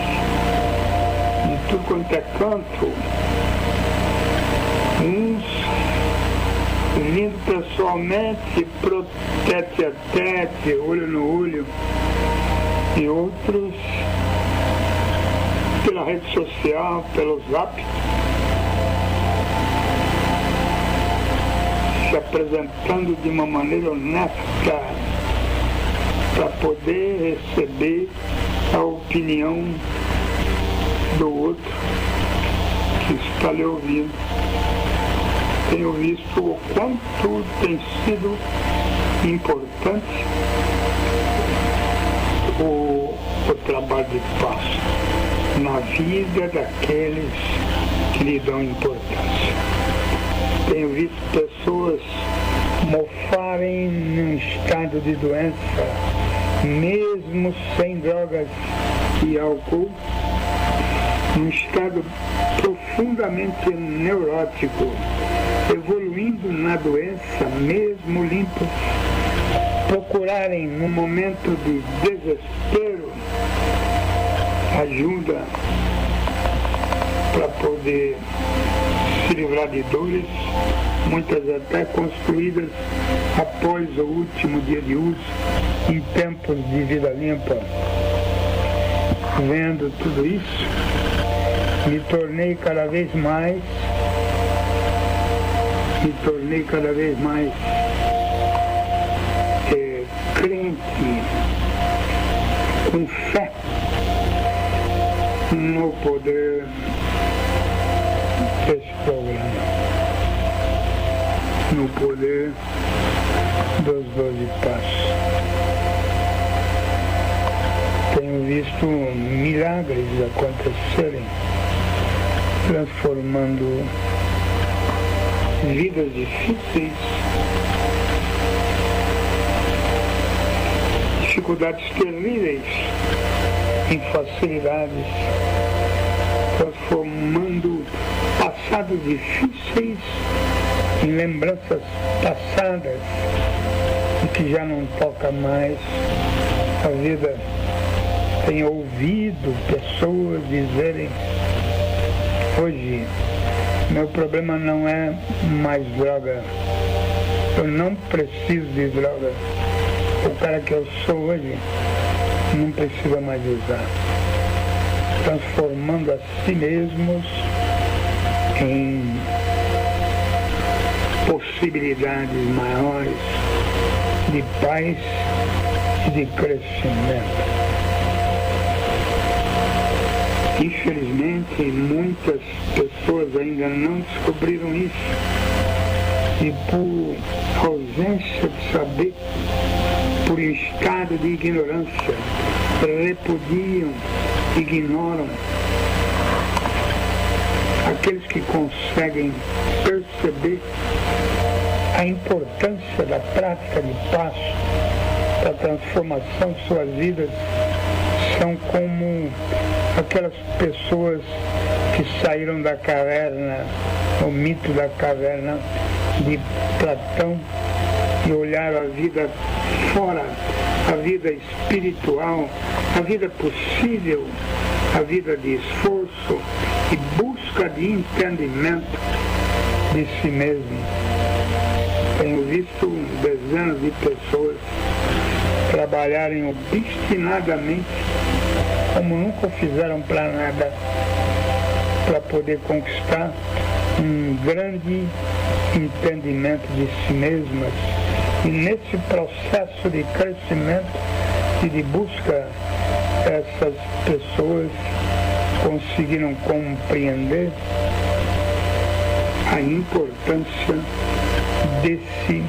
de tudo quanto é canto, uns vindo pessoalmente pro tete a tete, olho no olho, e outros pela rede social, pelo Zap, se apresentando de uma maneira honesta para poder receber a opinião do outro que está lhe ouvindo. Tenho visto o quanto tem sido importante o trabalho de paz na vida daqueles que lhe dão importância. Tenho visto pessoas mofarem num estado de doença, mesmo sem drogas e álcool, num estado profundamente neurótico, evoluindo na doença, mesmo limpos, procurarem no momento de desespero ajuda para poder se livrar de dores, muitas até construídas após o último dia de uso, em tempos de vida limpa. Vendo tudo isso, me tornei cada vez mais crente, com fé no poder desse programa, no poder dos 12 passos. Tenho visto milagres acontecerem, transformando vidas difíceis, dificuldades terríveis, em facilidades, transformando passados difíceis em lembranças passadas e que já não toca mais. A vida tem ouvido pessoas dizerem: hoje meu problema não é mais droga, eu não preciso de droga, o cara que eu sou hoje não precisa mais usar, transformando a si mesmos em possibilidades maiores de paz e de crescimento. Infelizmente, muitas pessoas ainda não descobriram isso e, por ausência de saber, por estado de ignorância, repudiam, ignoram. Aqueles que conseguem perceber a importância da prática de passo para a transformação de suas vidas são como aquelas pessoas que saíram da caverna, o mito da caverna de Platão, e olharam a vida fora, a vida espiritual, a vida possível, a vida de esforço e busca de entendimento de si mesmo. Tenho visto dezenas de pessoas trabalharem obstinadamente, como nunca fizeram para nada, para poder conquistar um grande entendimento de si mesmas. E nesse processo de crescimento e de busca, essas pessoas conseguiram compreender a importância desse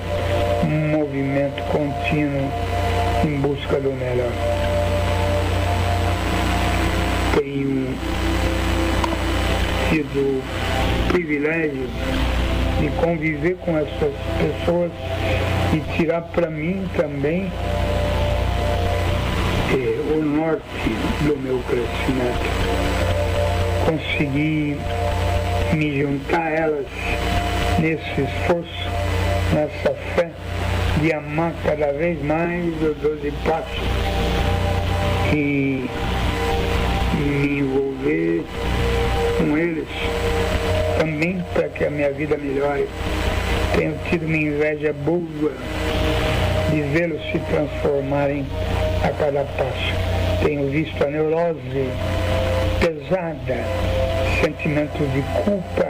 movimento contínuo em busca do melhor. Tenho tido o privilégio de conviver com essas pessoas e tirar para mim também o norte do meu crescimento. Consegui me juntar a elas nesse esforço, nessa fé de amar cada vez mais os 12 passos e me envolver com eles também para que a minha vida melhore. Tenho tido uma inveja boa de vê-los se transformarem a cada passo. Tenho visto a neurose pesada, sentimentos de culpa,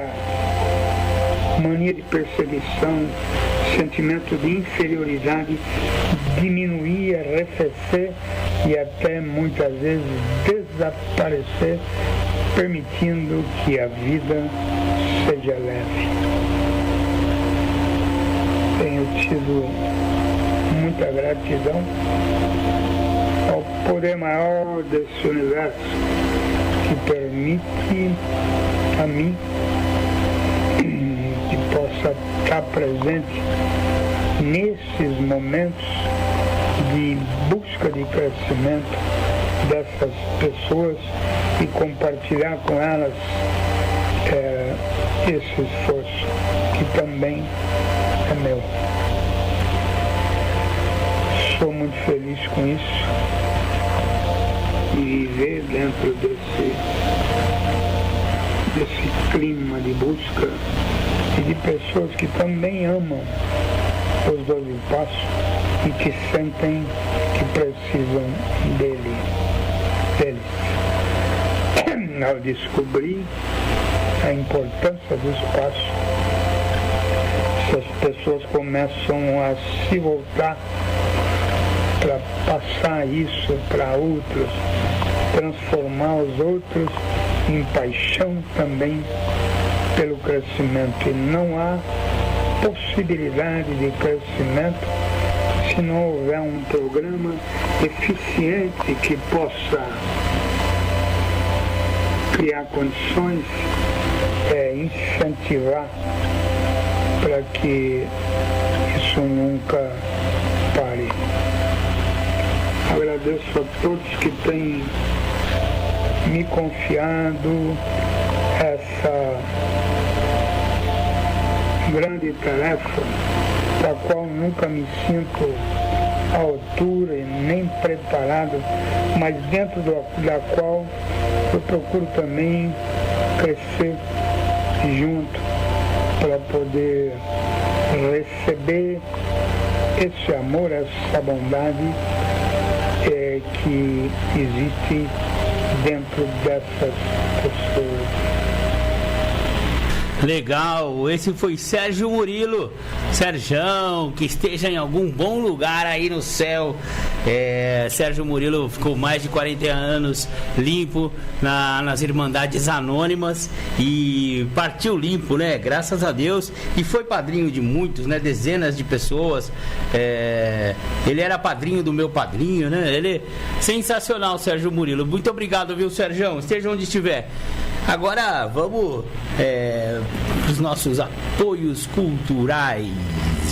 mania de perseguição, sentimento de inferioridade diminuir, arrefecer e até muitas vezes desaparecer, permitindo que a vida seja leve. Tenho tido muita gratidão ao poder maior desse universo que permite a mim que possa estar presente nesses momentos de busca de crescimento dessas pessoas e compartilhar com elas esse esforço que também é meu. Sou muito feliz com isso e viver dentro desse clima de busca e de pessoas que também amam os 12 passos e que sentem que precisam deles. Ao descobrir a importância dos passos, essas pessoas começam a se voltar para passar isso para outros, transformar os outros em paixão também pelo crescimento. E não há possibilidade de crescimento se não houver um programa eficiente que possa criar condições, incentivar para que isso nunca pare. Agradeço a todos que têm me confiando essa grande tarefa, para a qual nunca me sinto à altura e nem preparado, mas dentro da qual eu procuro também crescer junto para poder receber esse amor, essa bondade que existe dentro dessas pessoas. Legal, esse foi Sérgio Murilo. Serjão, que esteja em algum bom lugar aí no céu. Sérgio Murilo ficou mais de 40 anos limpo nas Irmandades Anônimas e partiu limpo, né? Graças a Deus. E foi padrinho de muitos, né? Dezenas de pessoas. Ele era padrinho do meu padrinho, né? Ele sensacional, Sérgio Murilo. Muito obrigado, viu, Serjão? Esteja onde estiver. Agora vamos para os nossos apoios culturais.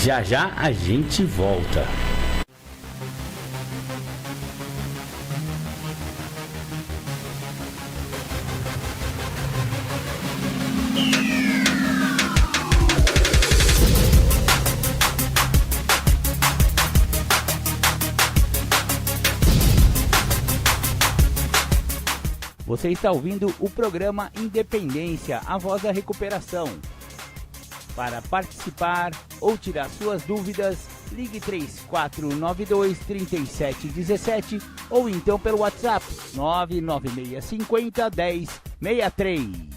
Já já a gente volta. Você está ouvindo o programa Independência, a voz da recuperação. Para participar ou tirar suas dúvidas, ligue 3492-3717 ou então pelo WhatsApp 99650-1063.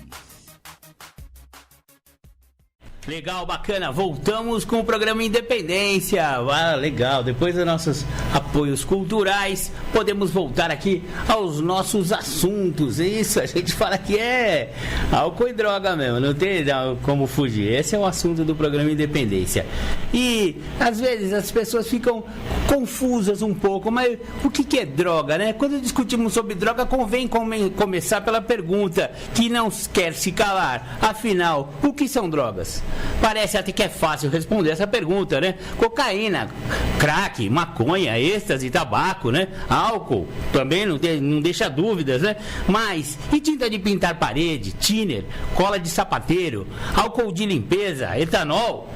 Legal, bacana, voltamos com o programa Independência. Legal, depois dos nossos apoios culturais, podemos voltar aqui aos nossos assuntos. Isso, a gente fala que é álcool e droga mesmo, não tem como fugir. Esse é o assunto do programa Independência. E às vezes as pessoas ficam confusas um pouco, mas o que é droga, né? Quando discutimos sobre droga, convém começar pela pergunta que não quer se calar. Afinal, o que são drogas? Parece até que é fácil responder essa pergunta, né? Cocaína, crack, maconha, êxtase, tabaco, né? Álcool, também não deixa dúvidas, né? Mas, e tinta de pintar parede, thinner, cola de sapateiro, álcool de limpeza, etanol?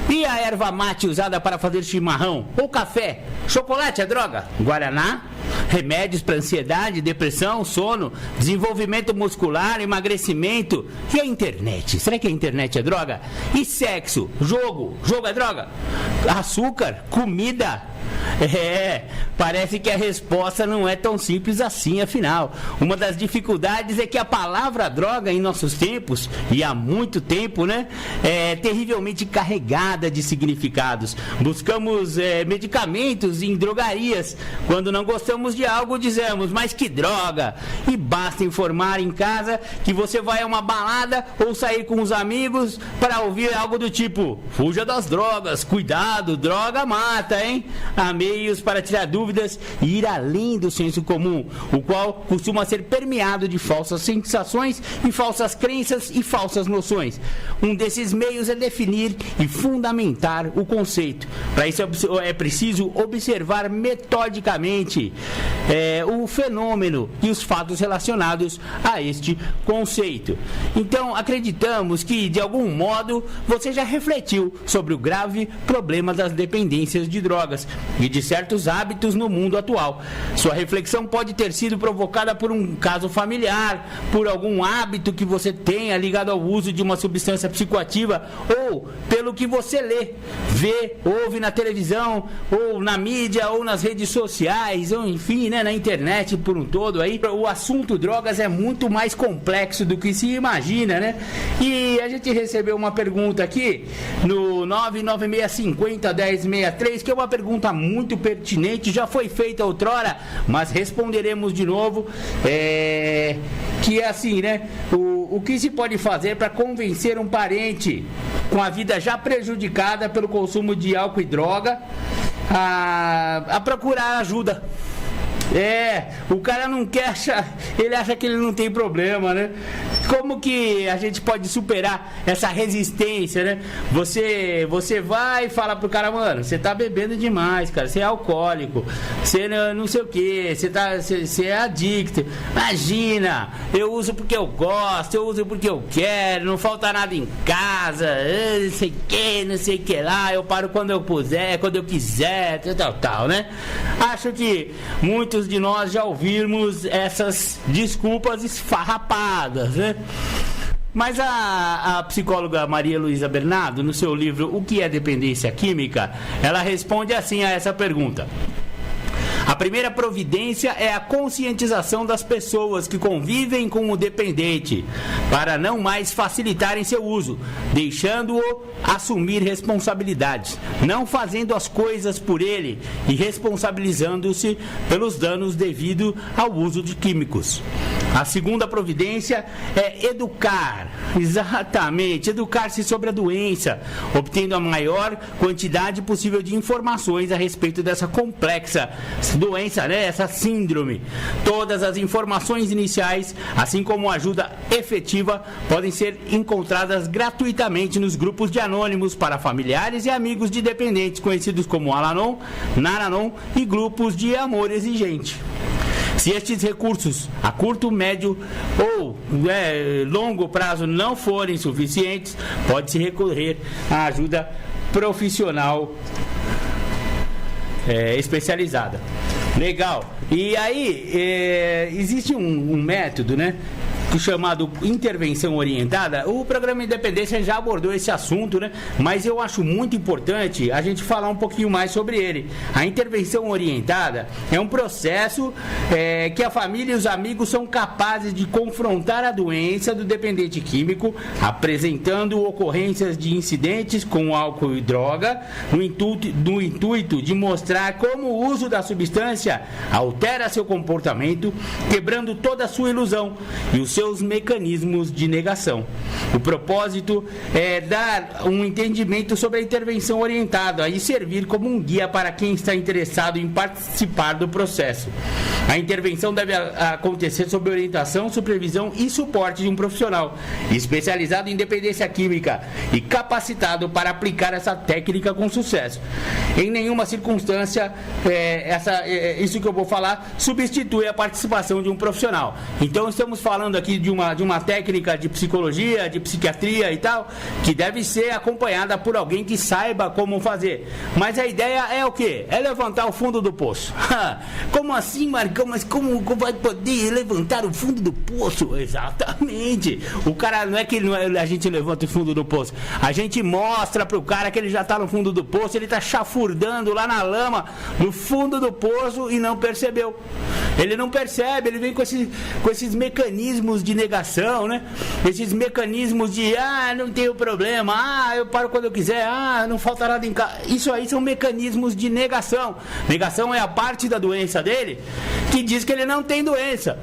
E a erva mate usada para fazer chimarrão? Ou café? Chocolate é droga? Guaraná? Remédios para ansiedade, depressão, sono, desenvolvimento muscular, emagrecimento? E a internet? Será que a internet é droga? E sexo? Jogo? Jogo é droga? Açúcar? Comida? Parece que a resposta não é tão simples assim, afinal. Uma das dificuldades é que a palavra droga em nossos tempos, e há muito tempo, né, é terrivelmente carregada de significados. Buscamos medicamentos em drogarias. Quando não gostamos de algo, dizemos, mas que droga! E basta informar em casa que você vai a uma balada ou sair com os amigos para ouvir algo do tipo, fuja das drogas, cuidado, droga mata, hein? Há meios para tirar dúvidas e ir além do senso comum, o qual costuma ser permeado de falsas sensações e falsas crenças e falsas noções. Um desses meios é definir e fundamentar o conceito. Para isso é preciso observar metodicamente o fenômeno e os fatos relacionados a este conceito. Então, acreditamos que, de algum modo, você já refletiu sobre o grave problema das dependências de drogas e de certos hábitos no mundo atual. Sua reflexão pode ter sido provocada por um caso familiar, por algum hábito que você tenha ligado ao uso de uma substância psicoativa, ou pelo que você lê, vê, ouve na televisão, ou na mídia, ou nas redes sociais, ou enfim, né, na internet por um todo. Aí o assunto drogas é muito mais complexo do que se imagina, né? E a gente recebeu uma pergunta aqui no 99650-1063, que é uma pergunta muito pertinente, já foi feita outrora, mas responderemos de novo, que é assim, né? O que se pode fazer para convencer um parente com a vida já prejudicada pelo consumo de álcool e droga a procurar ajuda? O cara não quer achar, ele acha que ele não tem problema, né? como que a gente pode superar essa resistência, né? Você vai e fala pro cara, mano, você tá bebendo demais, cara, você é alcoólico, você não sei o que, você é adicto. Imagina, eu uso porque eu gosto, eu uso porque eu quero, não falta nada em casa, não sei o que lá, eu paro quando eu puder, quando eu quiser, tal, né? Acho que muitos de nós já ouvimos essas desculpas esfarrapadas, né? Mas a psicóloga Maria Luísa Bernardo, no seu livro O que é Dependência Química, ela responde assim a essa pergunta. A primeira providência é a conscientização das pessoas que convivem com o dependente, para não mais facilitarem seu uso, deixando-o assumir responsabilidades, não fazendo as coisas por ele e responsabilizando-se pelos danos devido ao uso de químicos. A segunda providência é educar, exatamente, educar-se sobre a doença, obtendo a maior quantidade possível de informações a respeito dessa complexa doença, né? Essa síndrome. Todas as informações iniciais, assim como ajuda efetiva, podem ser encontradas gratuitamente nos grupos de anônimos para familiares e amigos de dependentes, conhecidos como Al-Anon, Nar-Anon e grupos de amor exigente. Se estes recursos a curto, médio ou longo prazo não forem suficientes, pode-se recorrer à ajuda profissional especializada. Legal. E aí, existe um método, né? Chamado intervenção orientada. O programa Independência já abordou esse assunto, né? Mas eu acho muito importante a gente falar um pouquinho mais sobre ele. A intervenção orientada é um processo que a família e os amigos são capazes de confrontar a doença do dependente químico, apresentando ocorrências de incidentes com álcool e droga, no intuito de mostrar como o uso da substância altera seu comportamento, quebrando toda a sua ilusão e os seus mecanismos de negação. O propósito é dar um entendimento sobre a intervenção orientada e servir como um guia para quem está interessado em participar do processo. A intervenção deve acontecer sob orientação, supervisão e suporte de um profissional especializado em dependência química e capacitado para aplicar essa técnica com sucesso. Em nenhuma circunstância, isso que eu vou falar substitui a participação de um profissional. Então, estamos falando aqui de uma técnica de psicologia, de psiquiatria e tal, que deve ser acompanhada por alguém que saiba como fazer. Mas a ideia é o quê? É levantar o fundo do poço. Como assim, Marcão? Mas como vai poder levantar o fundo do poço? Exatamente. O cara, não é que a gente levanta o fundo do poço. A gente mostra pro cara que ele já tá no fundo do poço, ele tá chafurdando lá na lama, no fundo do poço e não percebeu. Ele não percebe, ele vem com esses mecanismos de negação, né? Esses mecanismos de, não tenho problema, eu paro quando eu quiser, não falta nada em casa. Isso aí são mecanismos de negação. Negação é a parte da doença dele que diz que ele não tem doença,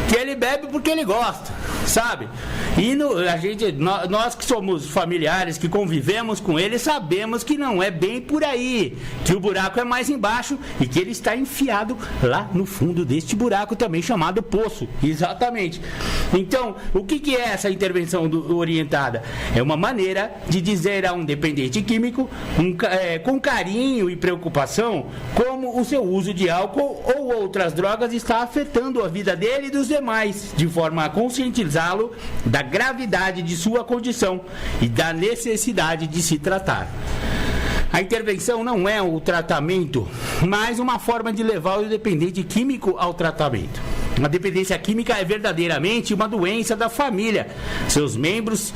que ele bebe porque ele gosta, sabe? E nós que somos familiares, que convivemos com ele, sabemos que não é bem por aí, que o buraco é mais embaixo e que ele está enfiado lá no fundo deste buraco também chamado poço. Exatamente. Então, o que é essa intervenção orientada? É uma maneira de dizer a um dependente químico, com carinho e preocupação, como o seu uso de álcool ou outras drogas está afetando a vida dele e dos demais, de forma a conscientizá-lo da gravidade de sua condição e da necessidade de se tratar. A intervenção não é o tratamento, mas uma forma de levar o dependente químico ao tratamento. A dependência química é verdadeiramente uma doença da família. Seus membros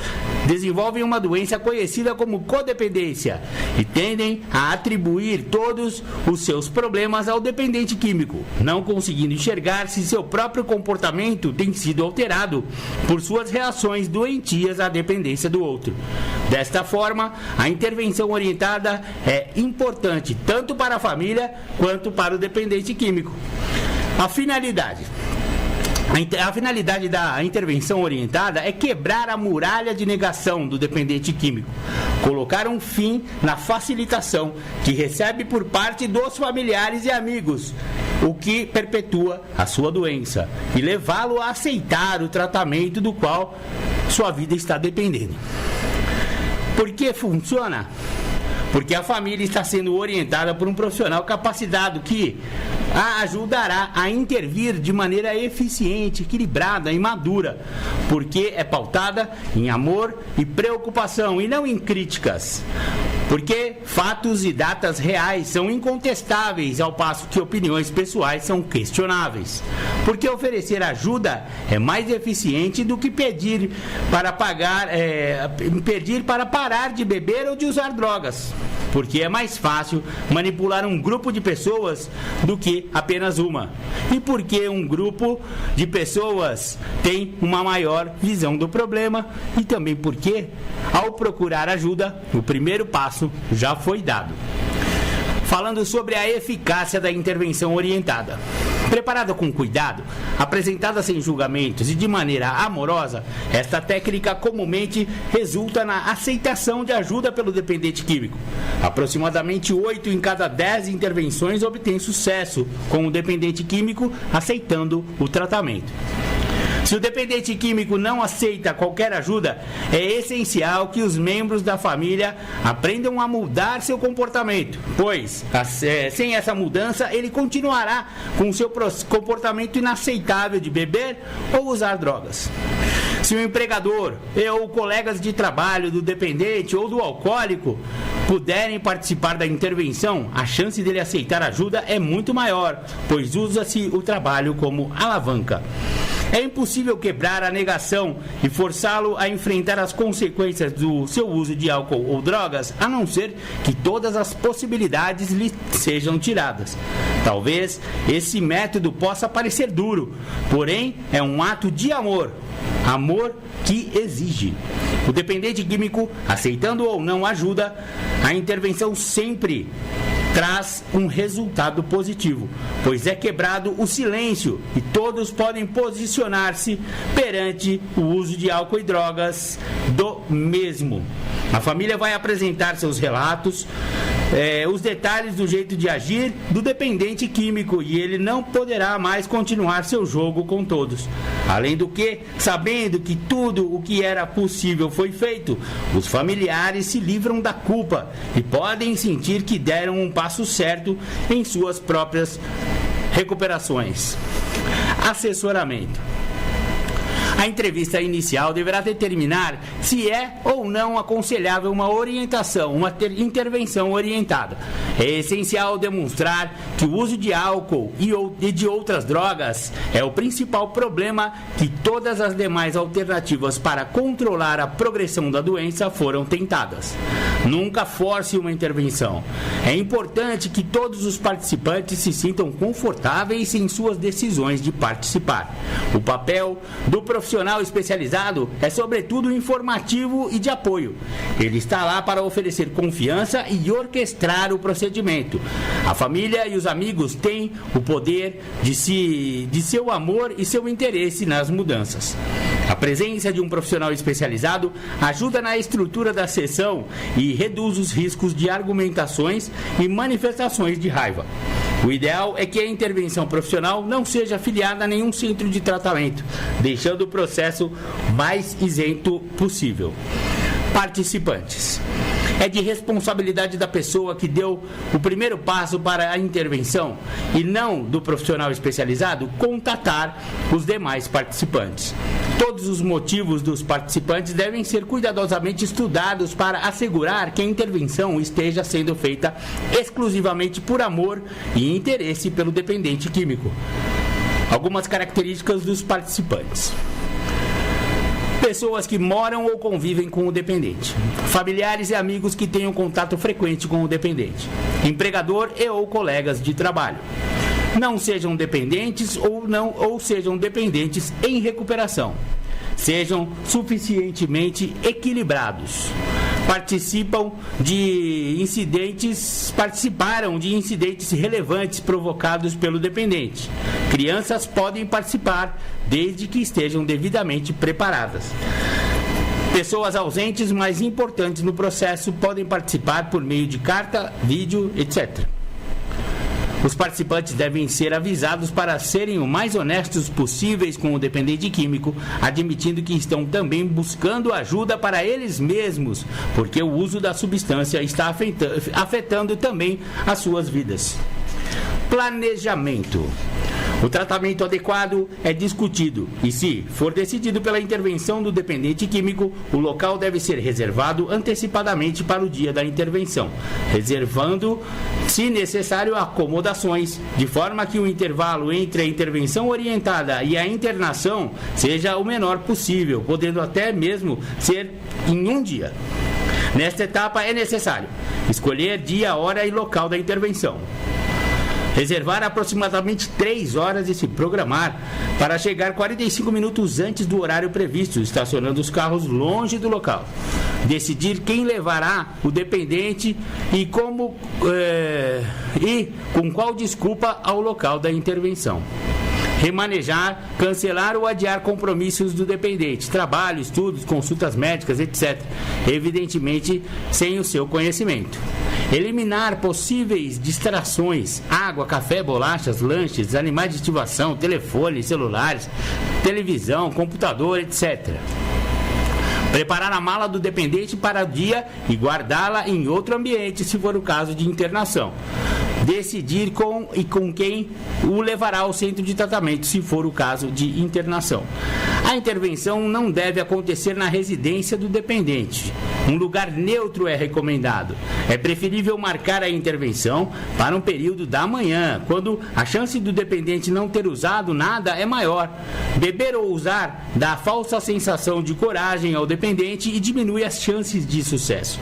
desenvolvem uma doença conhecida como codependência e tendem a atribuir todos os seus problemas ao dependente químico, não conseguindo enxergar se seu próprio comportamento tem sido alterado por suas reações doentias à dependência do outro. Desta forma, a intervenção orientada é importante tanto para a família quanto para o dependente químico. A finalidade. A finalidade da intervenção orientada é quebrar a muralha de negação do dependente químico, colocar um fim na facilitação que recebe por parte dos familiares e amigos, o que perpetua a sua doença, e levá-lo a aceitar o tratamento do qual sua vida está dependendo. Por que funciona? Porque a família está sendo orientada por um profissional capacitado que a ajudará a intervir de maneira eficiente, equilibrada e madura, porque é pautada em amor e preocupação e não em críticas. Porque fatos e datas reais são incontestáveis, ao passo que opiniões pessoais são questionáveis. Porque oferecer ajuda é mais eficiente do que pedir para parar de beber ou de usar drogas. Porque é mais fácil manipular um grupo de pessoas do que apenas uma. E porque um grupo de pessoas tem uma maior visão do problema, e também porque, ao procurar ajuda, o primeiro passo já foi dado. Falando sobre a eficácia da intervenção orientada. Preparada com cuidado, apresentada sem julgamentos e de maneira amorosa, esta técnica comumente resulta na aceitação de ajuda pelo dependente químico. Aproximadamente 8 em cada 10 intervenções obtêm sucesso, com o dependente químico aceitando o tratamento. Se o dependente químico não aceita qualquer ajuda, é essencial que os membros da família aprendam a mudar seu comportamento, pois, sem essa mudança, ele continuará com seu comportamento inaceitável de beber ou usar drogas. Se o empregador ou colegas de trabalho do dependente ou do alcoólico puderem participar da intervenção, a chance dele aceitar ajuda é muito maior, pois usa-se o trabalho como alavanca. É impossível quebrar a negação e forçá-lo a enfrentar as consequências do seu uso de álcool ou drogas, a não ser que todas as possibilidades lhe sejam tiradas. Talvez esse método possa parecer duro, porém é um ato de amor. Amor que exige. O dependente químico, aceitando ou não ajuda, a intervenção sempre traz um resultado positivo, pois é quebrado o silêncio e todos podem posicionar-se perante o uso de álcool e drogas do mesmo. A família vai apresentar seus relatos, os detalhes do jeito de agir do dependente químico, e ele não poderá mais continuar seu jogo com todos. Além do que, sabendo que tudo o que era possível foi feito, os familiares se livram da culpa e podem sentir que deram um passo certo em suas próprias recuperações. Assessoramento. A entrevista inicial deverá determinar se é ou não aconselhável uma orientação, uma intervenção orientada. É essencial demonstrar que o uso de álcool e de outras drogas é o principal problema, que todas as demais alternativas para controlar a progressão da doença foram tentadas. Nunca force uma intervenção. É importante que todos os participantes se sintam confortáveis em suas decisões de participar. O papel do profissional especializado é sobretudo informativo e de apoio. Ele está lá para oferecer confiança e orquestrar o procedimento. A família e os amigos têm o poder de seu amor e seu interesse nas mudanças. A presença de um profissional especializado ajuda na estrutura da sessão e reduz os riscos de argumentações e manifestações de raiva. O ideal é que a intervenção profissional não seja afiliada a nenhum centro de tratamento, deixando o processo mais isento possível. Participantes. É de responsabilidade da pessoa que deu o primeiro passo para a intervenção, e não do profissional especializado, contatar os demais participantes. Todos os motivos dos participantes devem ser cuidadosamente estudados para assegurar que a intervenção esteja sendo feita exclusivamente por amor e interesse pelo dependente químico. Algumas características dos participantes. Pessoas que moram ou convivem com o dependente. Familiares e amigos que tenham contato frequente com o dependente. Empregador ou colegas de trabalho. Não sejam dependentes ou sejam dependentes em recuperação. Sejam suficientemente equilibrados. participaram de incidentes relevantes provocados pelo dependente. Crianças podem participar desde que estejam devidamente preparadas. Pessoas ausentes, mas importantes no processo, podem participar por meio de carta, vídeo, etc. Os participantes devem ser avisados para serem o mais honestos possíveis com o dependente químico, admitindo que estão também buscando ajuda para eles mesmos, porque o uso da substância está afetando também as suas vidas. Planejamento. O tratamento adequado é discutido e, se for decidido pela intervenção do dependente químico, o local deve ser reservado antecipadamente para o dia da intervenção, reservando, se necessário, acomodações, de forma que o intervalo entre a intervenção orientada e a internação seja o menor possível, podendo até mesmo ser em um dia. Nesta etapa é necessário escolher dia, hora e local da intervenção. Reservar aproximadamente 3 horas e se programar para chegar 45 minutos antes do horário previsto, estacionando os carros longe do local. Decidir quem levará o dependente e com qual desculpa ao local da intervenção. Remanejar, cancelar ou adiar compromissos do dependente, trabalho, estudos, consultas médicas, etc., evidentemente sem o seu conhecimento. Eliminar possíveis distrações, água, café, bolachas, lanches, animais de estimação, telefone, celulares, televisão, computador, etc. Preparar a mala do dependente para o dia e guardá-la em outro ambiente, se for o caso de internação. Decidir com quem o levará ao centro de tratamento, se for o caso de internação. A intervenção não deve acontecer na residência do dependente. Um lugar neutro é recomendado. É preferível marcar a intervenção para um período da manhã, quando a chance do dependente não ter usado nada é maior. Beber ou usar dá falsa sensação de coragem ao dependente e diminui as chances de sucesso.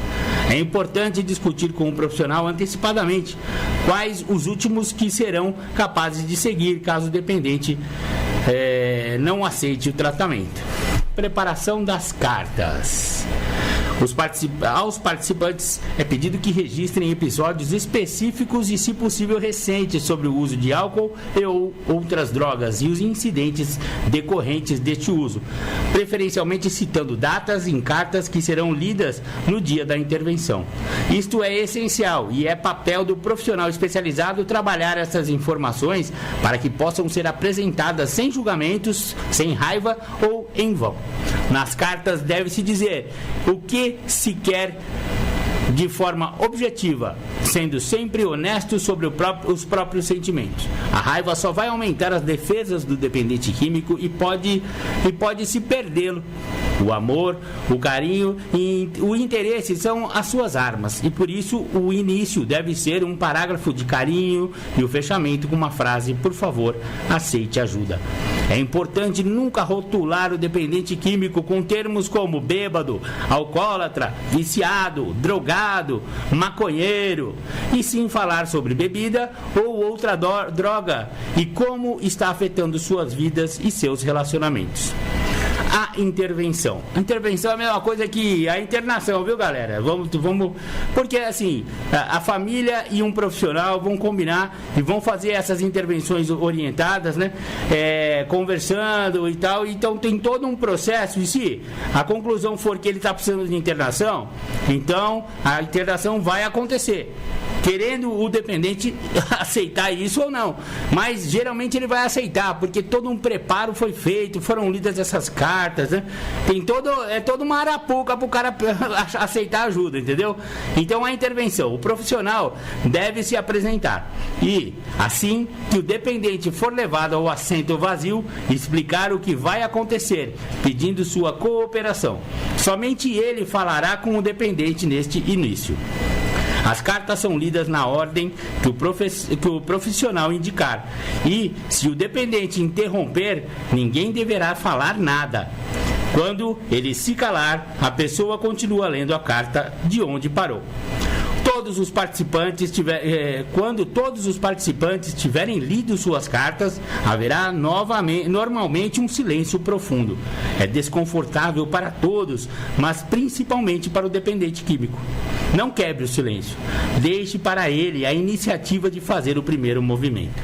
É importante discutir com o profissional antecipadamente quais os últimos que serão capazes de seguir caso o dependente não aceite o tratamento. Preparação das cartas. Aos participantes é pedido que registrem episódios específicos e, se possível, recentes sobre o uso de álcool ou outras drogas e os incidentes decorrentes deste uso, preferencialmente citando datas em cartas que serão lidas no dia da intervenção. Isto é essencial e é papel do profissional especializado trabalhar essas informações para que possam ser apresentadas sem julgamentos, sem raiva ou em vão. Nas cartas deve-se dizer o que se quer de forma objetiva, sendo sempre honesto sobre os próprios sentimentos. A raiva só vai aumentar as defesas do dependente químico e pode se perdê-lo. O amor, o carinho e o interesse são as suas armas, e por isso o início deve ser um parágrafo de carinho e o fechamento com uma frase: por favor, aceite ajuda. É importante nunca rotular o dependente químico com termos como bêbado, alcoólatra, viciado, drogado, maconheiro, e sim falar sobre bebida ou outra droga e como está afetando suas vidas e seus relacionamentos. A intervenção. A intervenção é a mesma coisa que a internação, viu, galera? Vamos, porque assim, a família e um profissional vão combinar e vão fazer essas intervenções orientadas, né? Conversando e tal. Então tem todo um processo. E se a conclusão for que ele está precisando de internação, então a internação vai acontecer, querendo o dependente aceitar isso ou não. Mas geralmente ele vai aceitar, porque todo um preparo foi feito, foram lidas essas cartas, né? Tem toda uma arapuca para o cara aceitar ajuda, entendeu? Então a intervenção, o profissional deve se apresentar e, assim que o dependente for levado ao assento vazio, explicar o que vai acontecer, pedindo sua cooperação. Somente ele falará com o dependente neste início. As cartas são lidas na ordem que o profissional indicar. E, se o dependente interromper, ninguém deverá falar nada. Quando ele se calar, a pessoa continua lendo a carta de onde parou. Quando todos os participantes tiverem lido suas cartas, haverá normalmente um silêncio profundo. É desconfortável para todos, mas principalmente para o dependente químico. Não quebre o silêncio. Deixe para ele a iniciativa de fazer o primeiro movimento.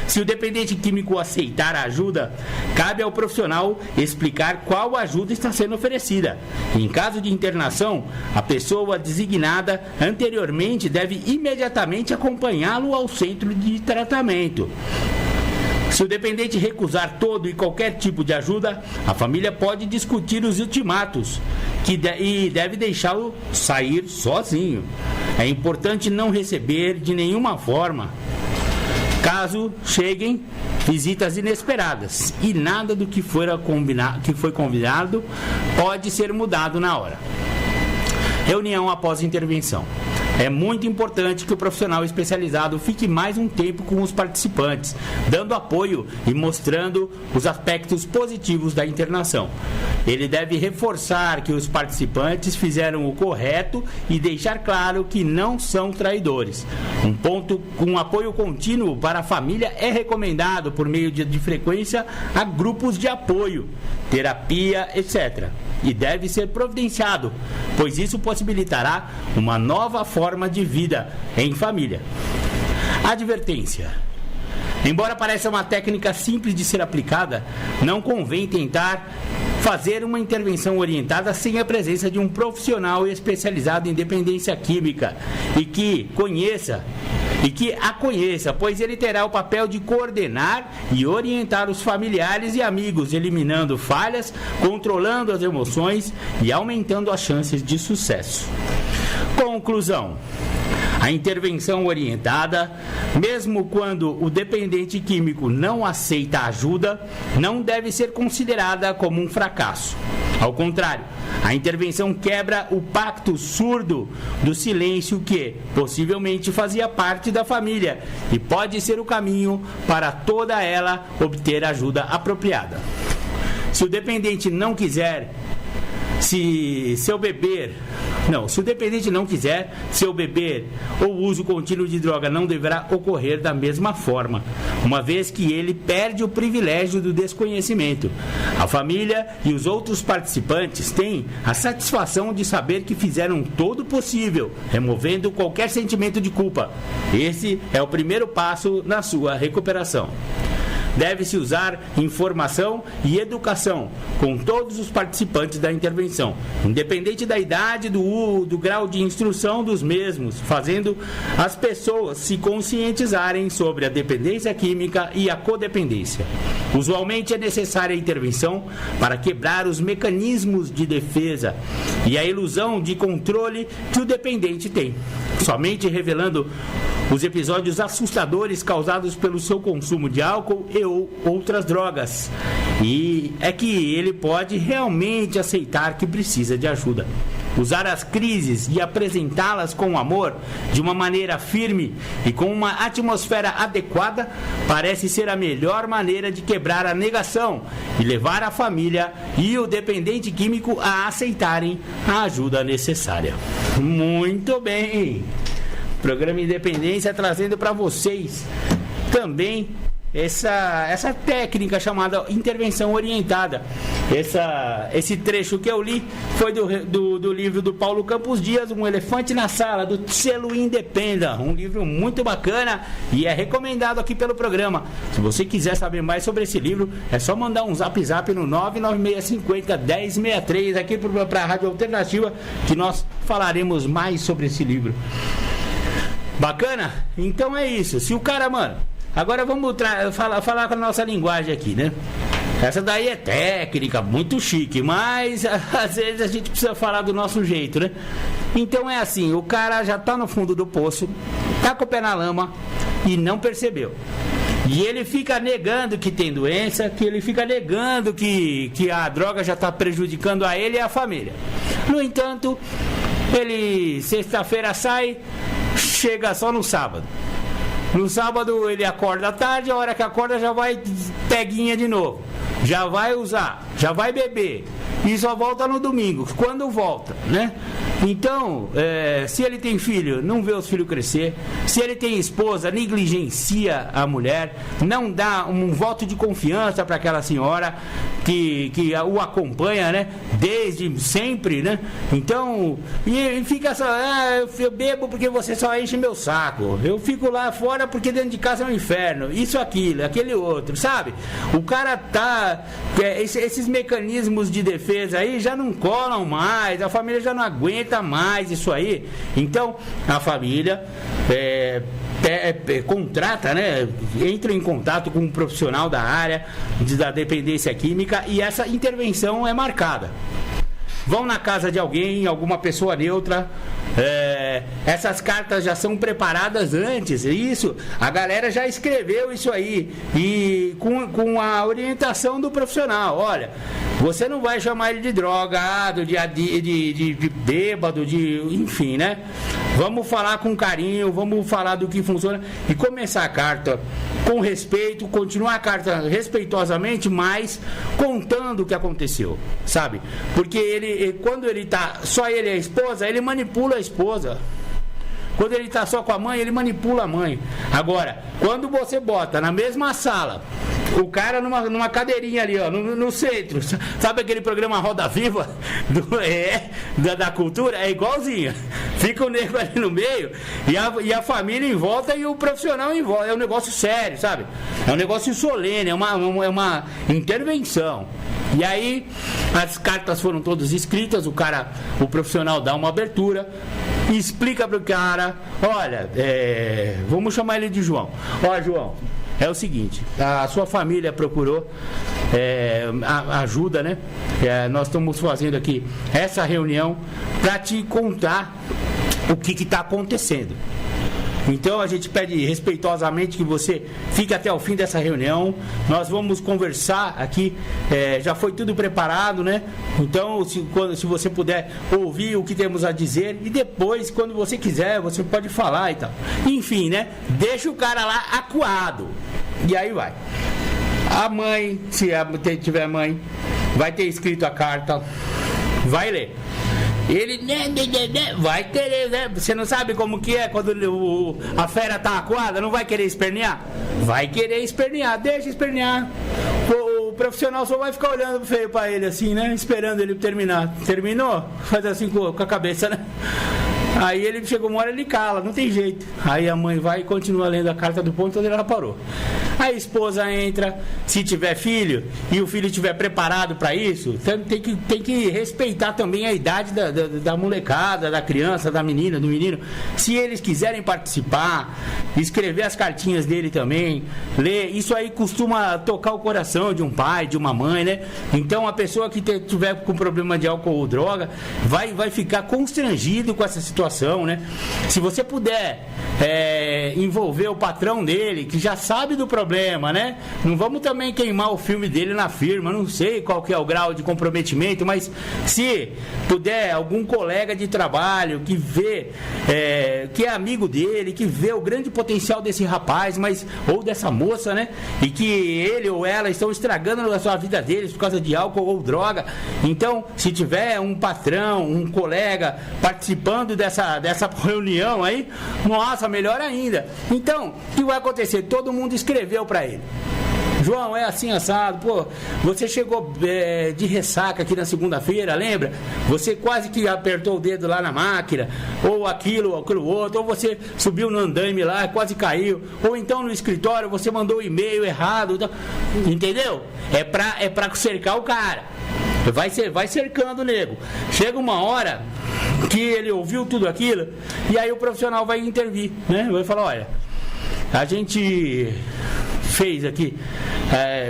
Se o dependente químico aceitar a ajuda, cabe ao profissional explicar qual ajuda está sendo oferecida. Em caso de internação, a pessoa designada anteriormente deve imediatamente acompanhá-lo ao centro de tratamento. Se o dependente recusar todo e qualquer tipo de ajuda, a família pode discutir os ultimatos e deve deixá-lo sair sozinho. É importante não receber de nenhuma forma, caso cheguem visitas inesperadas, e nada do que foi combinado pode ser mudado na hora. Reunião após intervenção. É muito importante que o profissional especializado fique mais um tempo com os participantes, dando apoio e mostrando os aspectos positivos da internação. Ele deve reforçar que os participantes fizeram o correto e deixar claro que não são traidores. Um apoio contínuo para a família é recomendado por meio de frequência a grupos de apoio, terapia, etc. E deve ser providenciado, pois isso possibilitará uma nova forma de vida em família. Advertência. Embora pareça uma técnica simples de ser aplicada, não convém tentar fazer uma intervenção orientada sem a presença de um profissional especializado em dependência química e que a conheça, pois ele terá o papel de coordenar e orientar os familiares e amigos, eliminando falhas, controlando as emoções e aumentando as chances de sucesso. Conclusão. A intervenção orientada, mesmo quando o dependente químico não aceita ajuda, não deve ser considerada como um fracasso. Ao contrário, a intervenção quebra o pacto surdo do silêncio que, possivelmente, fazia parte da família e pode ser o caminho para toda ela obter ajuda apropriada. Se o dependente não quiser, se o dependente não quiser, seu beber ou uso contínuo de droga não deverá ocorrer da mesma forma, uma vez que ele perde o privilégio do desconhecimento. A família e os outros participantes têm a satisfação de saber que fizeram todo o possível, removendo qualquer sentimento de culpa. Esse é o primeiro passo na sua recuperação. Deve-se usar informação e educação com todos os participantes da intervenção, independente da idade do grau de instrução dos mesmos, fazendo as pessoas se conscientizarem sobre a dependência química e a codependência. Usualmente é necessária a intervenção para quebrar os mecanismos de defesa e a ilusão de controle que o dependente tem, somente revelando os episódios assustadores causados pelo seu consumo de álcool e ou outras drogas. E é que ele pode realmente aceitar que precisa de ajuda. Usar as crises e apresentá-las com amor, de uma maneira firme e com uma atmosfera adequada, parece ser a melhor maneira de quebrar a negação e levar a família e o dependente químico a aceitarem a ajuda necessária. Muito bem! Programa Independência trazendo para vocês também essa técnica chamada intervenção orientada. Esse trecho que eu li foi do livro do Paulo Campos Dias, Um Elefante na Sala, do selo Independa, um livro muito bacana e é recomendado aqui pelo programa. Se você quiser saber mais sobre esse livro, é só mandar um zap no 99650-1063 aqui para a Rádio Alternativa, que nós falaremos mais sobre esse livro. Bacana? Então é isso. Se o cara, mano, agora vamos falar com a nossa linguagem aqui, né? Essa daí é técnica, muito chique, mas às vezes a gente precisa falar do nosso jeito, né? Então é assim, o cara já tá no fundo do poço, tá com o pé na lama e não percebeu. E ele fica negando que tem doença, que ele fica negando que a droga já tá prejudicando a ele e a família. No entanto, ele sexta-feira sai, chega só no sábado. No sábado ele acorda à tarde, a hora que acorda já vai peguinha de novo. Já vai usar, já vai beber. E só volta no domingo. Quando volta, né? Então, se ele tem filho, não vê os filhos crescer. Se ele tem esposa, negligencia a mulher, não dá um voto de confiança para aquela senhora que o acompanha, né? Desde sempre, né? Então, e fica só, eu bebo porque você só enche meu saco. Eu fico lá fora porque dentro de casa é um inferno. Isso, aquilo, aquele outro, sabe? O cara tá... esses mecanismos de defesa aí já não colam mais, a família já não aguenta mais isso aí. Então, a família contrata, né? Entra em contato com um profissional da área da dependência química e essa intervenção é marcada. Vão na casa de alguém, alguma pessoa neutra. Essas cartas já são preparadas antes. Isso, a galera já escreveu isso aí. E com a orientação do profissional. Olha, você não vai chamar ele de drogado, de bêbado, enfim, né? Vamos falar com carinho, vamos falar do que funciona. E começar a carta com respeito, continuar a carta respeitosamente, mas contando o que aconteceu, sabe? Porque quando ele tá só ele e a esposa, ele manipula a esposa. Quando ele tá só com a mãe, ele manipula a mãe. Agora, quando você bota na mesma sala o cara numa cadeirinha ali, ó, no centro, sabe aquele programa Roda Viva da cultura? É igualzinho. Fica o nego ali no meio e a família em volta e o profissional em volta. É um negócio sério, sabe? É um negócio solene, é uma intervenção. E aí as cartas foram todas escritas, o profissional dá uma abertura e explica pro cara, olha, vamos chamar ele de João. Ó, João, é o seguinte, a sua família procurou ajuda, né? Nós estamos fazendo aqui essa reunião para te contar o que está acontecendo. Então a gente pede respeitosamente que você fique até o fim dessa reunião. Nós vamos conversar aqui, já foi tudo preparado, né? Então se você puder ouvir o que temos a dizer e depois, quando você quiser, você pode falar e tal. Enfim, né? Deixa o cara lá acuado. E aí vai. A mãe, se tiver mãe, vai ter escrito a carta, vai ler. Ele vai querer, né? Você não sabe como que é quando a fera tá acuada, não vai querer espernear? Vai querer espernear, deixa espernear. O profissional só vai ficar olhando feio pra ele assim, né? Esperando ele terminar. Terminou? Faz assim com a cabeça, né? Aí ele chegou uma hora, ele cala, não tem jeito. Aí a mãe vai e continua lendo a carta do ponto onde ela parou. A esposa entra, se tiver filho e o filho estiver preparado para isso, tem que respeitar também a idade da molecada, da criança, da menina, do menino. Se eles quiserem participar, escrever as cartinhas dele também, ler, isso aí costuma tocar o coração de um pai, de uma mãe, né? Então a pessoa que tiver com problema de álcool ou droga vai ficar constrangido com essa situação, né? Se você puder envolver o patrão dele, que já sabe do problema, né? Não vamos também queimar o filme dele na firma, não sei qual que é o grau de comprometimento, mas se puder, algum colega de trabalho que vê, que é amigo dele, que vê o grande potencial desse rapaz, ou dessa moça, né? E que ele ou ela estão estragando a sua vida deles por causa de álcool ou droga. Então, se tiver um patrão, um colega participando dessa reunião aí, nossa, melhor ainda. Então, o que vai acontecer? Todo mundo escreveu para ele. João, é assim assado, pô, você chegou de ressaca aqui na segunda-feira, lembra? Você quase que apertou o dedo lá na máquina, ou aquilo outro, ou você subiu no andaime lá, quase caiu, ou então no escritório você mandou o e-mail errado, entendeu? É pra cercar o cara. Vai cercando o nego. Chega uma hora que ele ouviu tudo aquilo e aí o profissional vai intervir, né? Vai falar, olha, a gente fez aqui,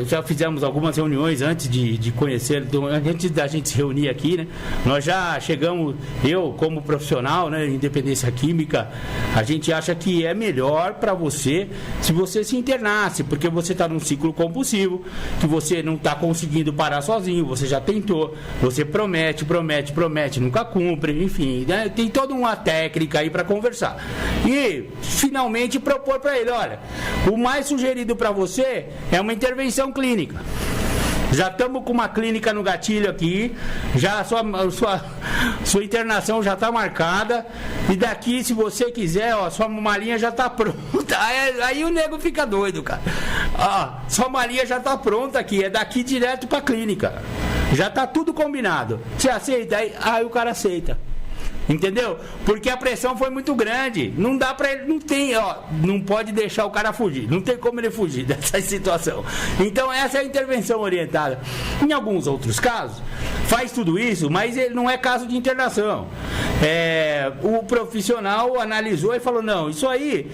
já fizemos algumas reuniões antes de conhecer, antes da gente se reunir aqui, né? Nós já chegamos, eu como profissional, né, independência química, a gente acha que é melhor para você se você se internasse, porque você está num ciclo compulsivo, que você não está conseguindo parar sozinho, você já tentou, você promete, nunca cumpre, enfim, né? Tem toda uma técnica aí para conversar. E finalmente propor para ele, olha, o mais sugerido para você é uma intervenção clínica. Já estamos com uma clínica no gatilho aqui. Já a sua internação já está marcada. E daqui, se você quiser, ó, sua malinha já está pronta. Aí o nego fica doido, cara. Ó, sua malinha já está pronta aqui. É daqui direto para a clínica. Já está tudo combinado. Você aceita? Aí o cara aceita. Entendeu? Porque a pressão foi muito grande. Não dá pra ele, não pode deixar o cara fugir. Não tem como ele fugir dessa situação. Então essa é a intervenção orientada. Em alguns outros casos, faz tudo isso, mas ele não é caso de internação. O profissional analisou e falou, não, isso aí,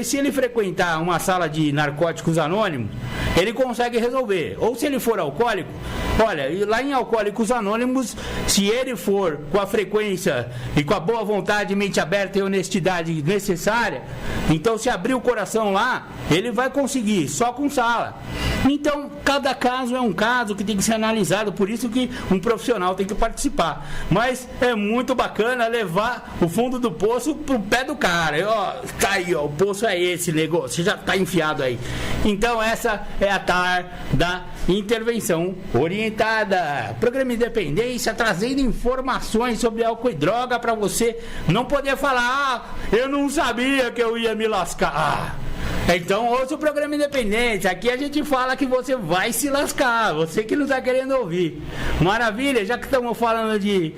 se ele frequentar uma sala de narcóticos anônimos, ele consegue resolver. Ou se ele for alcoólico, olha, lá em Alcoólicos Anônimos, se ele for com a frequência e com a boa vontade, mente aberta e honestidade necessária, então se abrir o coração lá, ele vai conseguir, só com sala. Então, cada caso é um caso que tem que ser analisado, por isso que um profissional tem que participar. Mas é muito bacana levar o fundo do poço pro pé do cara. Tá aí, ó, o poço é esse, negócio, já tá enfiado aí. Então, essa é a TAR da intervenção orientada. Programa Independência, trazendo informações sobre álcool e droga para você não poder falar, eu não sabia que eu ia me lascar. Então ouça o programa Independência. Aqui a gente fala que você vai se lascar, você que não está querendo ouvir. Maravilha, já que estamos falando de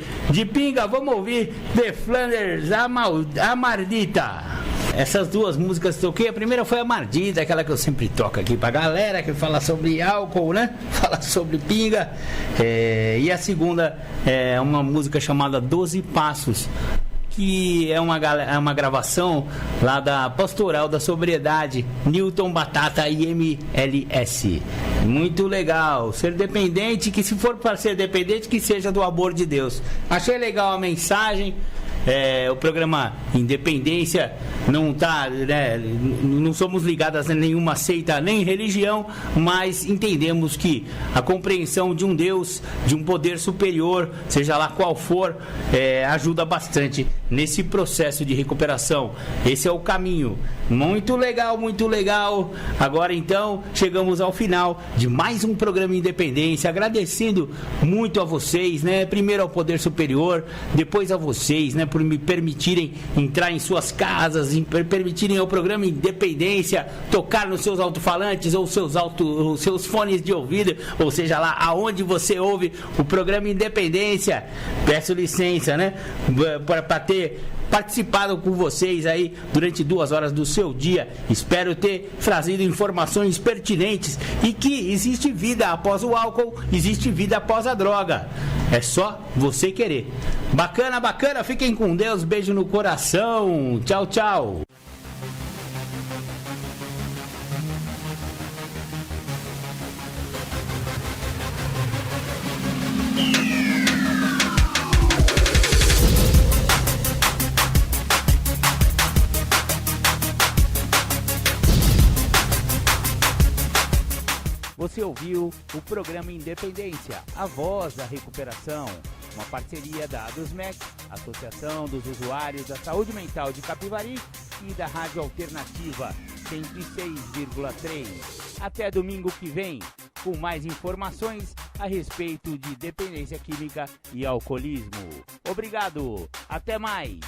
pinga, vamos ouvir The Flanders, a Mardita. Essas duas músicas que toquei, a primeira foi a Mardita, aquela que eu sempre toco aqui pra galera, que fala sobre álcool, né? Fala sobre pinga. E a segunda é uma música chamada 12 Passos, que é uma gravação lá da Pastoral da Sobriedade, Newton Batata e MLS. Muito legal. Ser dependente, que se for para ser dependente, que seja do amor de Deus. Achei legal a mensagem. O programa Independência não tá, né, não somos ligados a nenhuma seita nem religião, mas entendemos que a compreensão de um Deus, de um poder superior, seja lá qual for, ajuda bastante nesse processo de recuperação. Esse é o caminho. Muito legal, muito legal. Agora então chegamos ao final de mais um programa Independência, agradecendo muito a vocês, né? Primeiro ao poder superior, depois a vocês, né, por me permitirem entrar em suas casas, permitirem ao programa Independência tocar nos seus alto-falantes ou seus fones de ouvido, ou seja lá aonde você ouve o programa Independência. Peço licença, né, para ter participado com vocês aí durante 2 horas do seu dia. Espero ter trazido informações pertinentes e que existe vida após o álcool, existe vida após a droga. É só você querer. Bacana, bacana. Fiquem com Deus. Beijo no coração. Tchau, tchau. Você ouviu o programa Independência, a voz da recuperação, uma parceria da ADUSMEC, Associação dos Usuários da Saúde Mental de Capivari, e da Rádio Alternativa 106,3. Até domingo que vem, com mais informações a respeito de dependência química e alcoolismo. Obrigado, até mais!